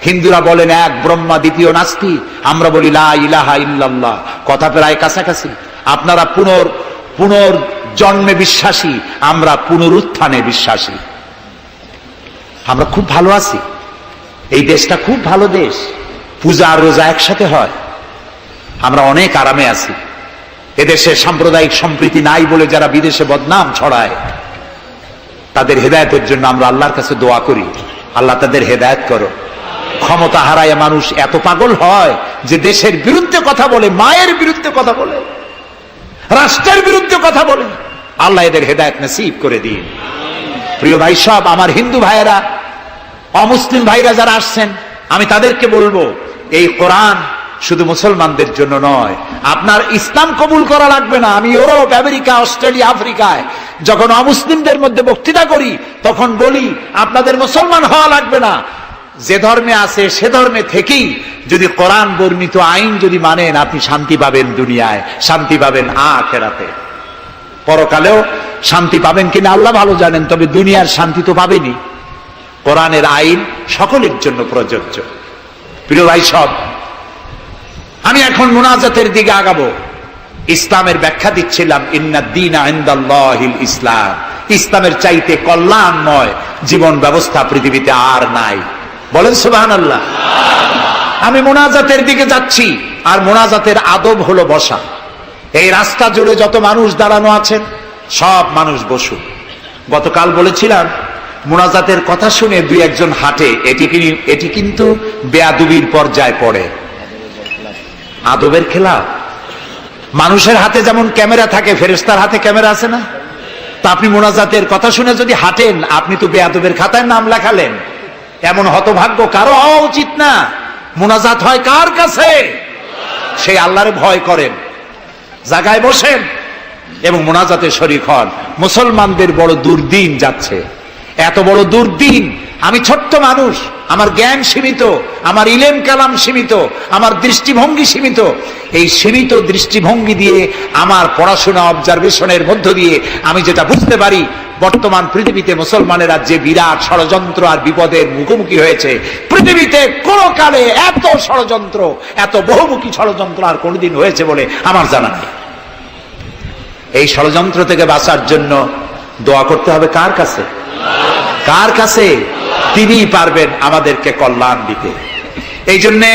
হিন্দুরা বলেন এক ব্রহ্মা, দ্বিতীয় নাস্তি। আমরা বলি লা ইলাহা ইল্লাল্লাহ, কথা প্রায় কাছাকাছি। আপনারা পুনর্জন্মে বিশ্বাসী, আমরা পুনরুত্থানে বিশ্বাসী। আমরা খুব ভালো আছি, এই দেশটা খুব ভালো দেশ, পূজা আর রোজা একসাথে হয়, আমরা অনেক আরামে আছি। এদেশে সাম্প্রদায়িক সম্প্রীতি নাই বলে যারা বিদেশে বদনাম ছড়ায়, তাদের হেদায়েতের জন্য আমরা আল্লাহর কাছে দোয়া করি, আল্লাহ তাদের হেদায়েত করো। ক্ষমতা হারায় মানুষ এত পাগল হয় যে দেশের বিরুদ্ধে কথা বলে, মায়ের বিরুদ্ধে কথা বলে, রাষ্ট্রের বিরুদ্ধে কথা বলে। আল্লাহ এদের হেদায়েত নসিব করে দিন। প্রিয় ভাই সব, আমার হিন্দু ভাইয়েরা, অমুসলিম ভাইরা যারা আসছেন, আমি তাদেরকে বলবো, এই কোরআন শুধু মুসলমানদের জন্য নয়। আপনার ইসলাম কবুল করা লাগবে না। আমি ইউরোপ, আমেরিকা, অস্ট্রেলিয়া, আফ্রিকায় যখন অমুসলিমদের মধ্যে বক্তৃতা করি, তখন বলি আপনাদের মুসলমান হওয়া লাগবে না। যে ধর্মে আছে সে ধর্মে থেকেই যদি কোরআন বর্ণিত আইন যদি মানেন, আপনি শান্তি পাবেন দুনিয়ায়, শান্তি পাবেন আখিরাতে। পরকালেও শান্তি পাবেন কিনা আল্লাহ ভালো জানেন, তবে দুনিয়ার শান্তি তো পাবেনই। কোরআনের আইন সকলের জন্য প্রযোজ্য। প্রিয় ভাই সব, আমি এখন মুনাজাতের দিকে আগাবো। ইসলামের ব্যাখ্যা দিচ্ছিলাম, ইন্নাদ-দীনা ইনদাল্লাহিল ইসলাম। ইসলামের চাইতে কল্যাণময় জীবন ব্যবস্থা পৃথিবীতে আর নাই। বলেন সুবহানাল্লাহ। আমি মুনাজাতের দিকে যাচ্ছি, আর মুনাজাতের আদব হলো বসা। এই রাস্তা জুড়ে যত মানুষ দাঁড়ানো আছেন, সব মানুষ বসুন। গতকাল বলেছিলাম, মুনাজাতের কথা শুনে দুই একজন হাঁটে, এটি কিন্তু বেয়াদবির পর্যায়ে পড়ে। আদবের খেলা। মানুষের হাতে যেমন ক্যামেরা থাকে, ফেরেশতার হাতে ক্যামেরা আছে না? তা আপনি মুনাজাতের কথা শুনে যদি হাঁটেন, আপনি তো বেয়াদবের খাতায় নাম লেখালেন। এমন হতভাগ্য কারো হওয়া উচিত না। মুনাজাত হয় কার কাছে? সেই আল্লাহরে ভয় করেন, জায়গায় বসেন এবং মুনাজাতে শরীক হন। মুসলমানদের বড় দুর্দিন যাচ্ছে, এত বড় দুর্দিন। আমি ছোট্ট মানুষ, আমার জ্ঞান সীমিত, আমার ইলেম কালাম সীমিত, আমার দৃষ্টিভঙ্গি সীমিত। এই সীমিত দৃষ্টিভঙ্গি দিয়ে, আমার পড়াশোনা অবজারভেশনের মধ্য দিয়ে আমি যেটা বুঝতে পারি, বর্তমান পৃথিবীতে মুসলমানেরা যে বিরাট ষড়যন্ত্র আর বিপদের মুখোমুখি হয়েছে, পৃথিবীতে কোন কালে এত ষড়যন্ত্র, এত বহুমুখী ষড়যন্ত্র আর কোনদিন হয়েছে বলে আমার জানা নেই। এই ষড়যন্ত্র থেকে বাঁচার জন্য দোয়া করতে হবে কার কাছে? কার কাছে? তিনিই পারবেন আমাদেরকে কল্যাণ দিতে। এই জন্যে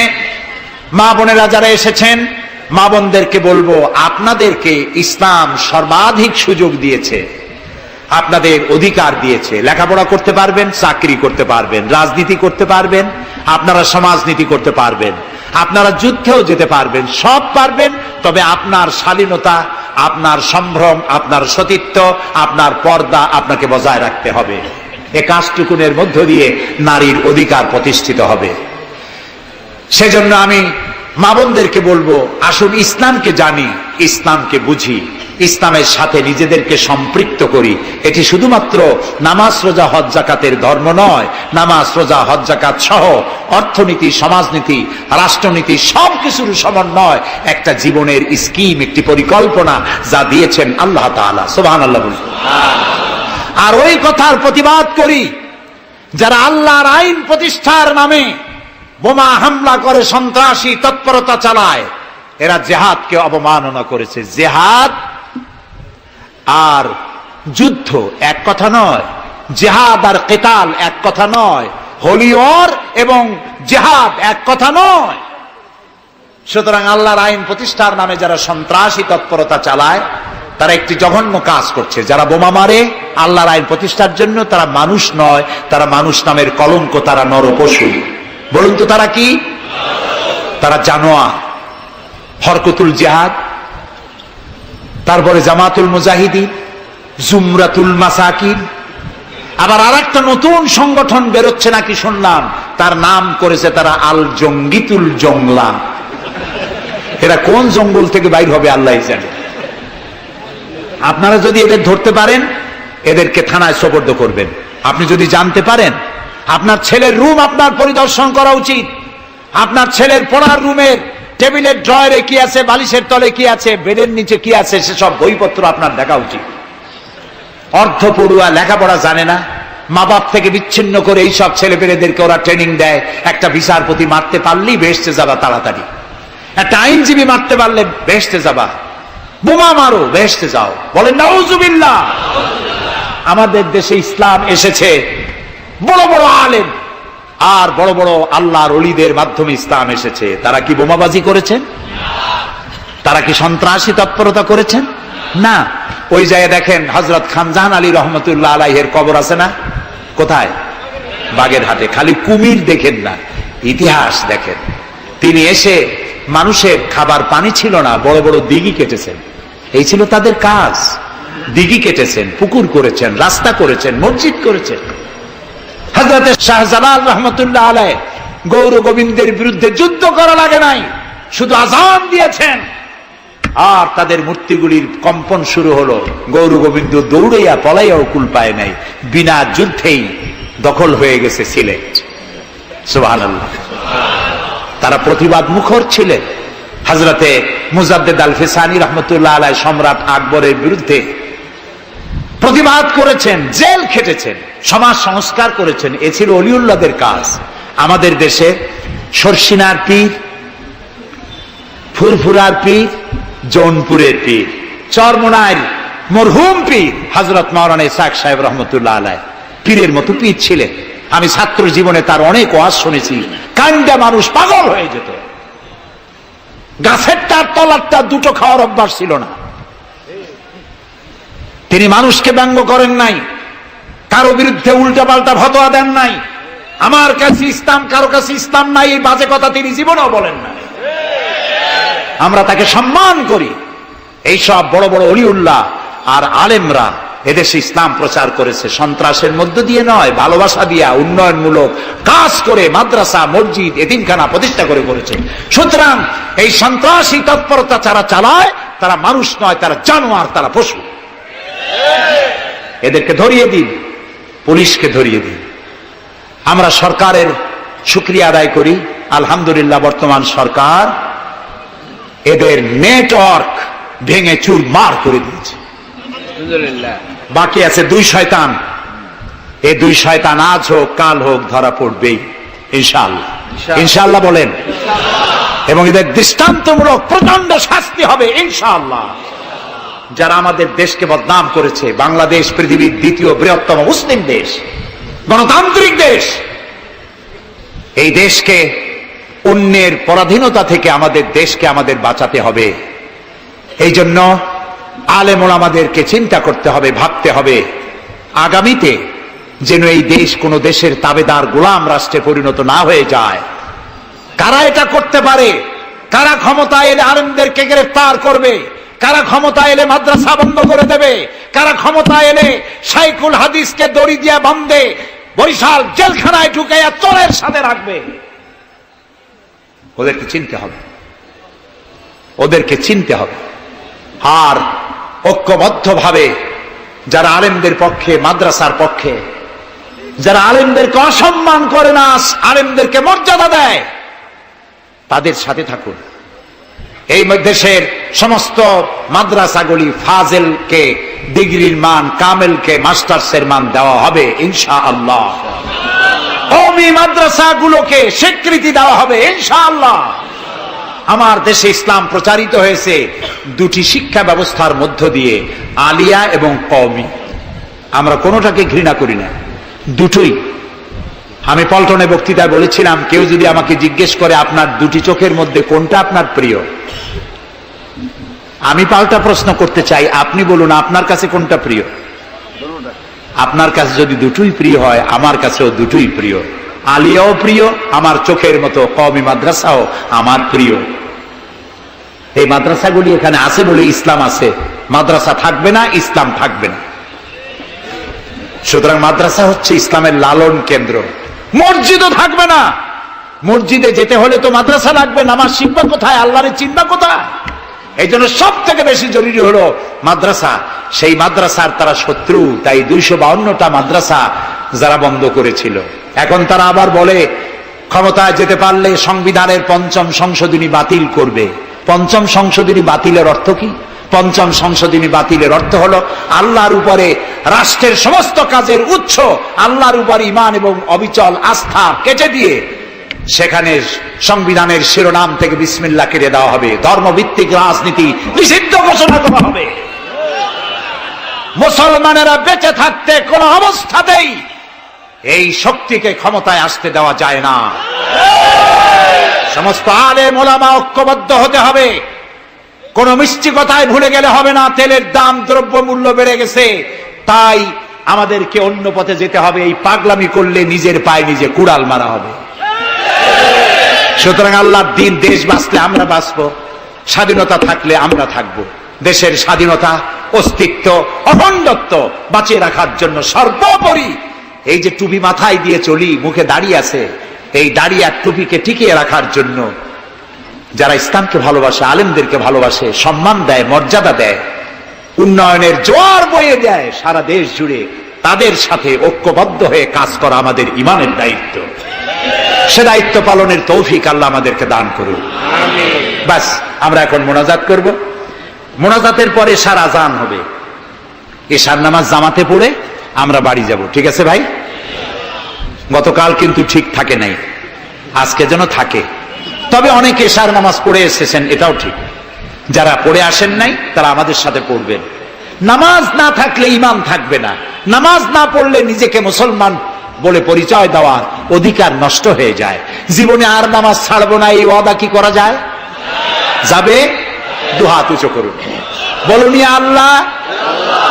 মা বোনেরা যারা এসেছেন, মা বোনদেরকে বলবো, আপনাদেরকে ইসলাম সর্বাধিক সুযোগ দিয়েছে, আপনাদের অধিকার দিয়েছে। লেখাপড়া করতে পারবেন, চাকরি করতে পারবেন, রাজনীতি করতে পারবেন, আপনারা সমাজনীতি করতে পারবেন, আপনারা যুদ্ধেও যেতে পারবেন, সব পারবেন। তবে আপনার শালীনতা, আপনার সম্ভ্রম, আপনার সতীত্ব, আপনার পর্দা আপনাকে বজায় রাখতে হবে। এ কাজটুকুনের মধ্য দিয়ে নারীর অধিকার প্রতিষ্ঠিত হবে। সেজন্য আমি মা বোনদেরকে বলবো, আসুন ইসলামকে জানি, ইসলামকে বুঝি, ইসলামের সাথে নিজেদেরকে সম্পৃক্ত করি। এটি শুধুমাত্র নামাজ রোজা হজ জাকাতের ধর্ম নয়। নামাজ রোজা হজ জাকাত সহ অর্থনীতি, সমাজনীতি, রাষ্ট্রনীতি সবকিছুর সমন্বয় একটা জীবনের স্কিম, একটি পরিকল্পনা যা দিয়েছেন আল্লাহ তাআলা। সুবহানাল্লাহ বলুন। আর ওই কথার প্রতিবাদ করি যারা আল্লাহর আইন প্রতিষ্ঠার নামে বোমা হামলা করে, সন্ত্রাসী তৎপরতা চালায়, এরা জিহাদকে অবমাননা করেছে। জিহাদ আর যুদ্ধ এক কথা নয়, জিহাদ আর কিতাল এক কথা নয়, হোলি ওয়ার এবং জিহাদ এক কথা নয়। সুতরাং আল্লাহর আইন প্রতিষ্ঠার নামে যারা সন্ত্রাসী তৎপরতা চালায় তারা একটি জঘন্য কাজ করছে। যারা বোমা মারে আল্লাহর আইন প্রতিষ্ঠার জন্য, তারা মানুষ নয়, তারা মানুষ নামের কলঙ্ক, তারা নরপশু। বলুন তো তারা কি? তারা জানোয়ার। হরকতুল জিহাদ, তারপরে জামাতুল মুজাহিদিন, জুমরাতুল মাসাকিন, আবার আরেকটা নতুন সংগঠন বেরোচ্ছে নাকি শুনলাম, তার নাম করেছে তারা আল জঙ্গিতুল জংলা। এরা কোন জঙ্গল থেকে বাইর হবে আল্লাহ জানে। আপনারা যদি এদের ধরতে পারেন, এদেরকে থানায় সোপর্দ করবেন। আপনি যদি জানতে পারেন, আপনার ছেলের রুম আপনার পরিদর্শন করা উচিত। আপনার ছেলের পড়ার রুমের টেবিলের ড্রয়ারে কি আছে, বালিশের তলে কি আছে, বেডের নিচে কি আছে, সেসব বইপত্র আপনার দেখা উচিত। অর্ধ পড়ুয়া, লেখাপড়া জানে না, মা বাপ থেকে বিচ্ছিন্ন করে এইসব ছেলেপেলেদেরকে ওরা ট্রেনিং দেয়। একটা বিচারপতি মারতে পারলেই বেহেশতে যাবা তাড়াতাড়ি, একটা আইনজীবী মারতে পারলে বেহেশতে যাবা, বোমা মারো বেহেশতে যাও। বলেন নাউজুবিল্লাহ। আমাদের দেশে ইসলাম এসেছে বড় বড় আলেম আর বড় বড় আল্লাহর ওলিদের মাধ্যমে ইসলাম এসেছে। তারা কি বোমাবাজি করেছেন? তারা কি সন্ত্রাসী তৎপরতা করেছেন? না। ওই জায়গায় দেখেন হযরত খানজাহান আলী রহমতুল্লাহ আলাইহির কবর আছে না? কোথায়? বাগেরহাটে। খালি কুমির দেখেন না, ইতিহাস দেখেন। তিনি এসে, মানুষের খাবার পানি ছিল না, বড় বড় দিঘি কেটেছেন। এই ছিল তাদের কাজ। দিঘি কেটেছেন, পুকুর করেছেন, রাস্তা করেছেন, মসজিদ করেছেন। হযরত শাহজালাল রহমতুল্লাহ আলাইহি গৌর গোবিন্দের বিরুদ্ধে যুদ্ধ করা লাগে নাই, শুধু আযান দিয়েছেন আর তাদের মূর্তিগুলির কম্পন শুরু হলো। গৌর গোবিন্দ দৌড়াইয়া পলাইয়াও কুল পায় নাই, বিনা যুদ্ধেই দখল হয়ে গেছে সিলেট। সুবহানাল্লাহ। তারা প্রতিবাদ মুখর ছিলেন। হযরতে মুজাদ্দেদ আল ফিসানি রহমতুল্লাহ আলাইহি সম্রাট আকবরের বিরুদ্ধে প্রতিবাদ করেছেন, জেল খেটেছেন, সমাজ সংস্কার করেছেন। এ ছিল অলিউল্লাহদের কাজ। আমাদের দেশে শর্ষিনার পীর, ফুরফুরার পীর, জৌনপুরের পীর, চরমোনাইর মরহুম পীর হযরত মাওলানা ইসহাক সাহেব রহমতুল্লাহ আলাইহি পীরের মতো পীর ছিলেন। আমি ছাত্র জীবনে তার অনেক ওয়াজ শুনেছি। কান্দা মানুষ পাগল হয়ে যেত। গাছের তার তলারটা দুটো খাওয়ার অভ্যাস ছিল না। তিনি মানুষকে ব্যঙ্গ করেন নাই, কারো বিরুদ্ধে উল্টা পাল্টা ফতোয়া দেন নাই। আমার কাছে ইসলাম, কারো কাছে ইসলাম নাই, এই বাজে কথা তিনি জীবনেও বলেন না। আমরা তাকে সম্মান করি। এইসব বড় বড় অলিউল্লাহ আর আলেমরা এদেশে ইসলাম প্রচার করেছে, সন্ত্রাসের মধ্য দিয়ে নয়, ভালোবাসা দিয়া, উন্নয়নমূলক কাজ করে, মাদ্রাসা, মসজিদ, এতিমখানা প্রতিষ্ঠা করে করেছে। সুতরাং এই সন্ত্রাসী তৎপরতা যারা চালায় তারা মানুষ নয়, তারা জানোয়ার, তারা পশু। এদেরকে ধরিয়ে দিন, পুলিশকে ধরিয়ে দিন। আমরা সরকারের শুকরিয়া আদায় করি। আলহামদুলিল্লাহ, বর্তমান সরকার এদের নেটওয়ার্ক ভেঙে চুরমার করে দিয়েছে। বাকি আছে দুই শয়তান। এই দুই শয়তান আজ হোক কাল হোক ধরা পড়বেই ইনশাআল্লাহ। ইনশাআল্লাহ বলেন। এবং এদের দৃষ্টান্তমূলক প্রচন্ড শাস্তি হবে ইনশাআল্লাহ। যারা আমাদের দেশকে বদনাম করেছে, বাংলাদেশ পৃথিবীর দ্বিতীয় বৃহত্তম মুসলিম দেশ, গণতান্ত্রিক দেশ, এই দেশকে অন্যের পরাধীনতা থেকে আমাদের দেশকে আমাদের বাঁচাতে হবে। এই জন্য আলেম ওলামাদেরকে চিন্তা করতে হবে, ভাবতে হবে আগামীতে যেন এই দেশ কোন দেশের তাবেদার গোলাম রাষ্ট্রে পরিণত না হয়ে যায়। কারা এটা করতে পারে? কারা ক্ষমতা এলে আলেমদেরকে গ্রেফতার করবে? কারা ক্ষমতা এলে মাদ্রাসা বন্ধ করে দেবে? কারা ক্ষমতা এলে শাইখুল হাদিসকে দড়ি দিয়ে বাঁধে বরিশাল জেলখানায় ঢুকাইয়া চোরের সাথে রাখবে? ওদেরকে চিনতে হবে। ওদেরকে চিনতে হবে। আর ঐক্যবদ্ধভাবে যারা আলেমদের পক্ষে, মাদ্রাসার পক্ষে, যারা আলেমদেরকে অসম্মান করে না, আলেমদেরকে মর্যাদা দেয়, তাদের সাথে থাকুন। এই দেশের সমস্ত মাদ্রাসাগুলি ফাজেলকে ডিগ্রির মান, কামেলকে মাস্টার্সের মান দেওয়া হবে ইনশাআল্লাহ। কওমি মাদ্রাসাগুলোকে স্বীকৃতি দেওয়া হবে ইনশাআল্লাহ। আমার দেশে ইসলাম প্রচারিত হয়েছে দুটি শিক্ষা ব্যবস্থার মধ্য দিয়ে, আলিয়া এবং কওমি। আমরা কোনোটাকে ঘৃণা করি না, দুটোই। আমি পল্টনে বক্তৃতায় বলেছিলাম, কেউ যদি আমাকে জিজ্ঞেস করে আপনার দুটি চোখের মধ্যে কোনটা আপনার প্রিয়, আমি পাল্টা প্রশ্ন করতে চাই, আপনি বলুন আপনার কাছে কোনটা প্রিয়? আপনার কাছে যদি দুটোই প্রিয় হয়, আমার কাছেও দুটোই প্রিয়। আলিয়াও প্রিয় আমার চোখের মতো, কওমি মাদ্রাসাও আমার প্রিয়। এই মাদ্রাসাগুলি এখানে আছে বলে ইসলাম আছে, মাদ্রাসা থাকবে না, ইসলাম থাকবে না। সুতরাং মাদ্রাসা হচ্ছে ইসলামের লালন কেন্দ্র। মসজিদও থাকবে না, মসজিদে যেতে হলে তো মাদ্রাসা লাগবে, নামাজ শিখবা কোথায়, আল্লাহরে চিনবা কোথায়? এই জন্য সব থেকে বেশি জরুরি হলো মাদ্রাসা। সেই মাদ্রাসার তারা শত্রু, তাই 252টা মাদ্রাসা যারা বন্ধ করেছিল, এখন তারা আবার বলে ক্ষমতায় যেতে পারলে সংবিধানের 5ম সংশোধনী বাতিল করবে। 5ম সংশোধনী বাতিলের অর্থ কি? 5ম সংশোধনী বাতিলের অর্থ হলো আল্লাহর উপরে, রাষ্ট্রের সমস্ত কাজের উৎস আল্লাহর উপর ঈমান এবং অবিচল আস্থা কেটে দিয়ে সেখানে সংবিধানের শিরোনাম থেকে বিসমিল্লাহ কেটে দেওয়া হবে, ধর্মভিত্তিক রাজনীতি নিষিদ্ধ ঘোষণা করা হবে। মুসলমানেরা বেঁচে থাকতে কোন অবস্থাতেই এই শক্তিকে ক্ষমতায় আসতে দেওয়া যায় না। সমস্ত আলেম ওলামা ঐক্যবদ্ধ হতে হবে। কোন মিষ্টি কথায় ভুলে গেলে হবে না। তেলের দাম, দ্রব্য মূল্য বেড়ে গেছে, তাই আমাদেরকে অন্য পথে যেতে হবে। এই পাগলামি করলে নিজের পায়ে নিজে কুড়াল মারা হবে। সুতরাং আল্লাহর দিন, দেশ বাঁচলে আমরা বাঁচবো, স্বাধীনতা থাকলে আমরা থাকবো। দেশের স্বাধীনতা, অস্তিত্ব, অখণ্ডত্ব বাঁচিয়ে রাখার জন্য সর্বোপরি এই যে টুপি মাথায় দিয়ে চলি, মুখে দাড়ি আছে, এই দাড়ি আর টুপিকে টিকিয়ে রাখার জন্য যারা ইসলামকে ভালোবাসে, আলেমদেরকে ভালোবাসে, সম্মান দেয়, মর্যাদা দেয়, উন্নয়নের জোয়ার বয়ে দেয় সারা দেশ জুড়ে, তাদের সাথে ঐক্যবদ্ধ হয়ে কাজ করা আমাদের ঈমানের দায়িত্ব। সে দায়িত্ব পালনের তৌফিক আল্লাহ আমাদেরকে দান করুন। বাস, আমরা এখন মোনাজাত করব। মোনাজাতের পরে এশার আজান হবে। এশার নামাজ জামাতে পড়ে আমরা বাড়ি যাব। ঠিক আছে ভাই? গতকাল কিন্তু ঠিক থাকে নাই, আজকে যেন থাকে। তবে অনেকে এশার নামাজ পড়ে এসেছেন, এটাও ঠিক। যারা পড়ে আসেন নাই তারা আমাদের সাথে পড়বেন। নামাজ না থাকলে ঈমান থাকবে না। নামাজ না পড়লে নিজেকে মুসলমান বলে পরিচয় দেওয়ার অধিকার নষ্ট হয়ে যায়। জীবনে আর নামাজ ছাড়বো না, এই ওয়াদা কি করা যায়? যাবে? দুহাত উঁচু করুন, বলুন ইয়া আল্লাহ,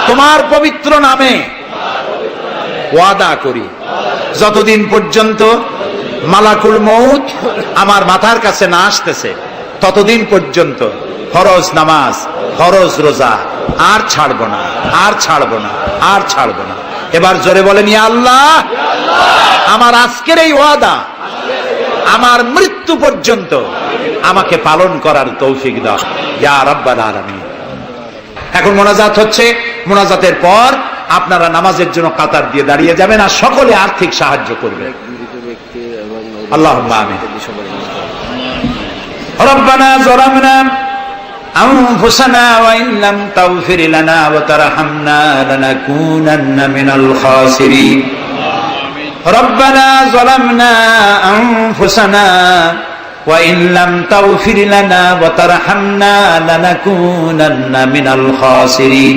তোমার পবিত্র নামে ওয়াদা করি, যতদিন পর্যন্ত মালাকুল মউত আমার মাথার কাছে না আসতেছে, ততদিন পর্যন্ত ফরজ নামাজ, ফরজ রোজা আর ছাড়বো না, আর ছাড়বো না, আর ছাড়বো না। এবার জোরে বলেন ইয়া আল্লাহ, আমার আজকের এই ওয়াদা আমার মৃত্যু পর্যন্ত আমাকে পালন করার তৌফিক দাও ইয়া রাব্বাল আলামিন। এখন মোনাজাত হচ্ছে। মোনাজাতের পর আপনারা নামাজের জন্য কাতার দিয়ে দাঁড়িয়ে যাবেন আর সকলে আর্থিক সাহায্য করবেন। আল্লাহুম্মা আমিন। রব্বানা যালামনা আনফুসানা ওয়া ইন লাম তাগফির লানা ওয়া তারহামনা লানাকুনান্না মিনাল খাসিরিন। রব্বানা যালামনা আনফুসানা ওয়া ইন লাম তাগফির লানা ওয়া তারহামনা লানাকুনান্না মিনাল খাসিরিন।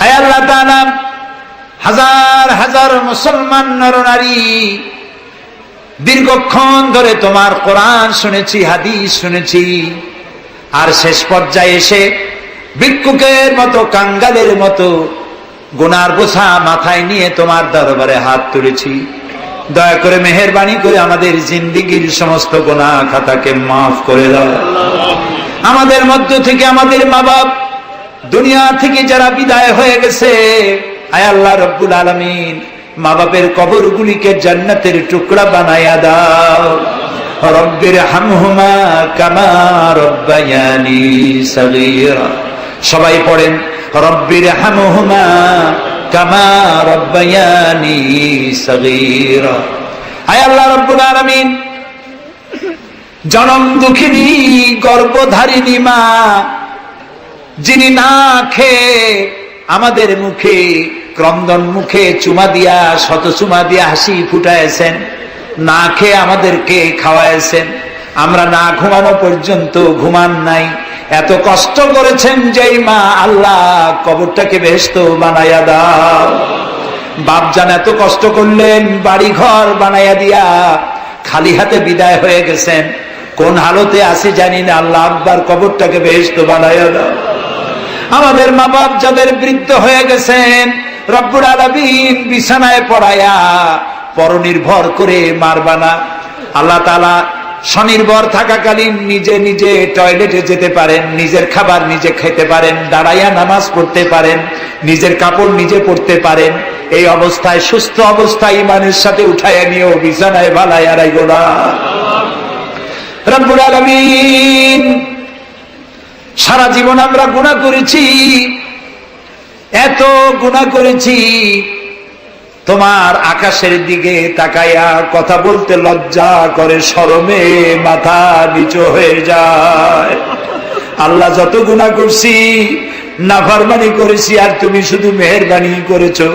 হে আল্লাহ তাআলা, হাজার হাজার মুসলমান নরনারী দীর্ঘক্ষণ ধরে তোমার কোরআন শুনেছি, হাদিস শুনেছি, আর শেষ পর্যায়ে এসে ভিক্ষুকের মতো, কাঙ্গালের মতো গুনার বোঝা মাথায় নিয়ে তোমার দরবারে হাত তুলেছি। দয়া করে মেহেরবানি করে আমাদের জিন্দেগীর সমস্ত গুনাহ খাতাকে মাফ করে দাও। আমাদের মধ্য থেকে আমাদের মা বাপ দুনিয়া থেকে যারা বিদায় হয়ে গেছে, আয় আল্লাহ রব্বুল আলামিন, মা বাপের কবরগুলিকে জান্নাতের টুকরা বানায়া দাও। রব্বিরহামহুমা কামা রব্বায়ানি সগীরা। সবাই পড়েন রব্বিরহামহুমা কামা রব্বায়ানি সগীরা। আয় আল্লাহ রাব্বুল আলামিন, জনম দুঃখিনী গর্ভধারিণী মা, যিনি না খেয়ে আমাদের মুখে ক্রন্দন মুখে চুমা দিয়া শত চুমা দিয়া হাসি ফুটাইছেন, না খেয়ে আমাদেরকে খাওয়াইছেন, আমরা না ঘুমানো পর্যন্ত ঘুমান নাই, এত কষ্ট করেছেন যেই মা, আল্লাহ কবরটাকে বেহেশত বানাইয়া দাও। বাপজান এত কষ্ট করলেন, বাড়ি ঘর বানাইয়া দিয়া খালি হাতে বিদায় হয়ে গেছেন, কোন হালতে আসি জানি না, আল্লাহ আব্বার কবরটাকে বেহেশত বানাইয়া দাও। আমাদের মা বাপ যাদের বৃদ্ধ হয়ে গেছেন, রব্বুল আলামিন বিছানায় পড়ায়া পরনির্ভর করে মারবা না। আল্লাহ তাআলা স্বনির্ভর থাকাকালীন নিজে নিজে টয়লেটে যেতে পারেন, নিজের খাবার নিজে খেতে পারেন, দাঁড়াইয়া নামাজ পড়তে পারেন, নিজের কাপড় নিজে পরতে পারেন। এই অবস্থায় সুস্থ অবস্থায় ইমানের সাথে উঠাইয়া নিয়েও বিছানায় ভালাইয়া রাখো না। রব্বুল আলামিন, সারা জীবন আমরা গুনাহ করেছি, এত গুনাহ করেছি, তোমার আকাশের দিকে তাকাইয়া কথা বলতে লজ্জা করে, শরমে মাথা নিচু হয়ে যায়। আল্লাহ যত গুনাহ করছি, নাফরমানি করেছি, আর তুমি শুধু মেহেরবানি করেছো।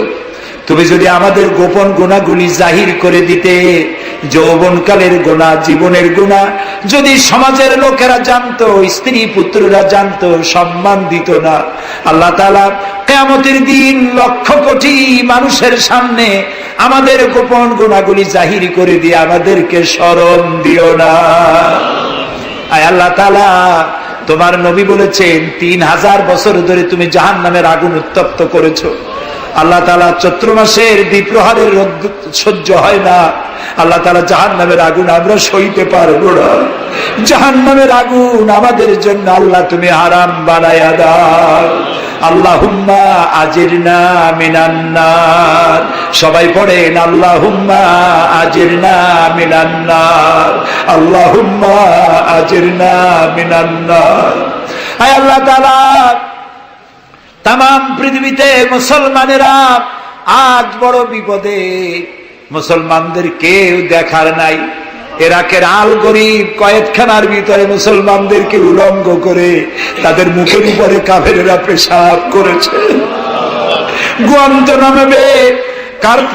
তুমি যদি আমাদের গোপন গুনাহগুলি জাহির করে দিতে, যৌবনকালের গুনাহ, জীবনের গুনাহ যদি সমাজের লোকেরা জানতো, স্ত্রী পুত্ররা জানতো, সম্মান দিত না। আল্লাহ তাআলা কিয়ামতের দিন লক্ষ কোটি মানুষের সামনে আমাদের গোপন গুনাহগুলি জাহির করে দিয়ে আমাদেরকে শরম দিও না। আয় আল্লাহ তাআলা, তোমার নবী বলেছেন 3000 বছর ধরে তুমি জাহান্নামের আগুন উত্তপ্ত করেছো। আল্লাহ তাআলা চৈত্র মাসের দ্বিপ্রহরের রোদ সহ্য হয় না। আল্লাহ তাআলা জাহান্নামের আগুন আমরা সইতে পারবো না। জাহান্নামের আগুন আমাদের জন্য আল্লাহ তুমি হারাম বানায়া দাও। আল্লাহুম্মা আজিরনা মিনান নার। সবাই পড়েন আল্লাহুম্মা আজিরনা মিনান নার, আল্লাহুম্মা আজিরনা মিনান নার। আয় আল্লাহ তাআলা, তাম পৃথিবীতে মুসলমানেরা আজ বড় বিপদে, মুসলমানদের কেউ দেখার নাই। ইরাকের আল গরিব কয়েদখানার ভিতরে মুসলমানদেরকে উলঙ্গ করে তাদের মুখের উপরে কাফেরেরা পেশাব করেছে। গুয়ান্তানামে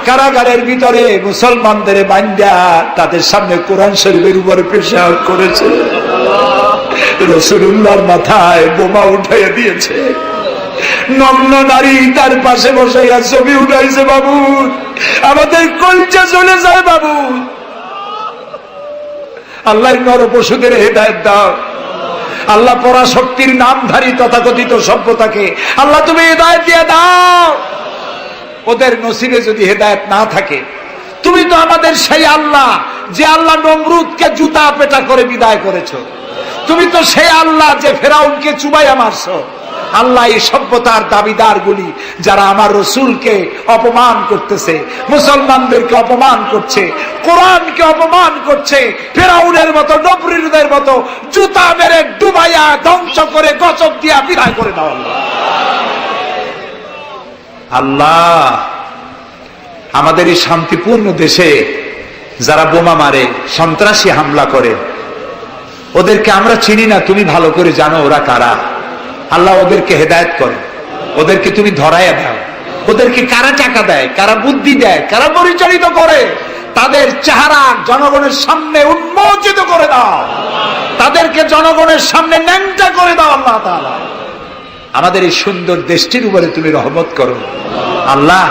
কারাগারের ভিতরে মুসলমানদের বান্দা তাদের সামনে কোরআন শরীফের উপরে পেশাব করেছে। রাসূলুল্লাহর মাথায় বোমা উঠাইয়া দিয়েছে। নগ্ন নারী তার পাশে বসে ছবি উঠাইছে। বাবু, আমাদের কলজা চলে যায় বাবু। আল্লাহ নর পশুদের হেদায়েত দাও। আল্লাহ পরাশক্তির নামধারী তথাকথিত সভ্যতাকে আল্লাহ তুমি হেদায়েত দিয়ে দাও। ওদের নসিবে যদি হেদায়েত না থাকে, তুমি তো আমাদের সেই আল্লাহ যে আল্লাহ নমরুদকে জুতা পেটা করে বিদায় করেছো। তুমি তো সেই আল্লাহ যে ফেরাউনকে চুবাইয়া মারছো। আল্লাহ, এই সভ্যতার দাবিদার গুলি যারা আমার রসুলকে অপমান করতেছে, মুসলমানদেরকে অপমান করছে, কোরআনকে অপমান করছে, ফেরাউনের মতো নবরুদের মতো জুতা মেরে ডুবাইয়া ধ্বংস করে গজব দিয়া বিদায় করে দাও। আল্লাহ, আমাদের এই শান্তিপূর্ণ দেশে যারা বোমা মারে, সন্ত্রাসী হামলা করে, ওদেরকে আমরা চিনি না, তুমি ভালো করে জানো ওরা কারা। আল্লাহ, ওদেরকে হেদায়েত করো, ওদেরকে তুমি ধরাইয়া দাও। ওদেরকে কারা টাকা দেয়, কারা বুদ্ধি দেয়, কারা পরিচালিত করে, তাদের চেহারা জনগণের সামনে উন্মোচিত করে দাও। তাদেরকে জনগণের সামনে ন্যাংটা করে দাও। আল্লাহ তাআলা, আমাদের এই সুন্দর দেশটির উপরে তুমি রহমত করো। আল্লাহ,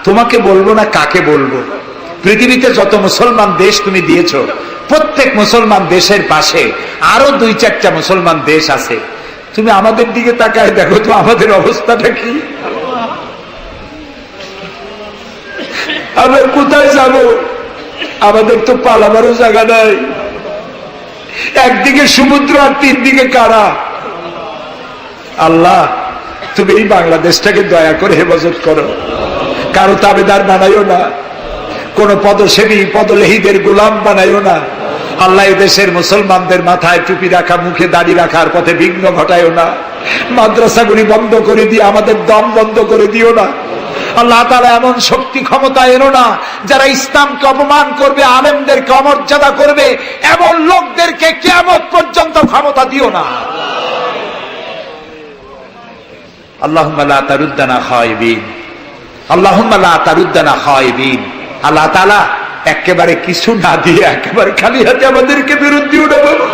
তোমাকে বলবো না কাকে বলবো। পৃথিবীতে যত মুসলমান দেশ তুমি দিয়েছো, প্রত্যেক মুসলমান দেশের পাশে আরো 2-4টা মুসলমান দেশ আছে। তুমি আমাদের দিকে তাকায় দেখো তো আমাদের অবস্থাটা কি। আমরা কোথায় যাব? আমাদের তো পালাবারও জায়গা নাই। একদিকে সমুদ্র আর 3 দিকে কারা। আল্লাহ, তুমি এই বাংলাদেশটাকে দয়া করে হেফাজত করো। কারো তাবেদার বানাইও না, কোন পদসেবী পদলেহীদের গোলাম বানাইও না। আল্লাহ এই দেশের মুসলমানদের মাথায় টুপি রাখা, মুখে দাড়ি রাখার পথে বিঘ্ন ঘটায়ও না। মাদ্রাসাগুলি বন্ধ করে দিয়ে আমাদের দম বন্ধ করে দিও না। আল্লাহ তাআলা এমন শক্তি ক্ষমতা এনো না যারা ইসলামকে অপমান করবে, আলেমদেরকে অমর্যাদা করবে, এমন লোকদেরকে কিয়ামত পর্যন্ত ক্ষমতা দিও না। আল্লাহুম্মা লা তারুদ্দানা খায়িবিন, আল্লাহুম্মা লা তারুদ্দানা খায়িবিন। আল্লাহ তাআলা একেবারে কিছু না দিয়ে একেবারে খালি হাতে আমাদেরকে ফেরত দিও না বাবা।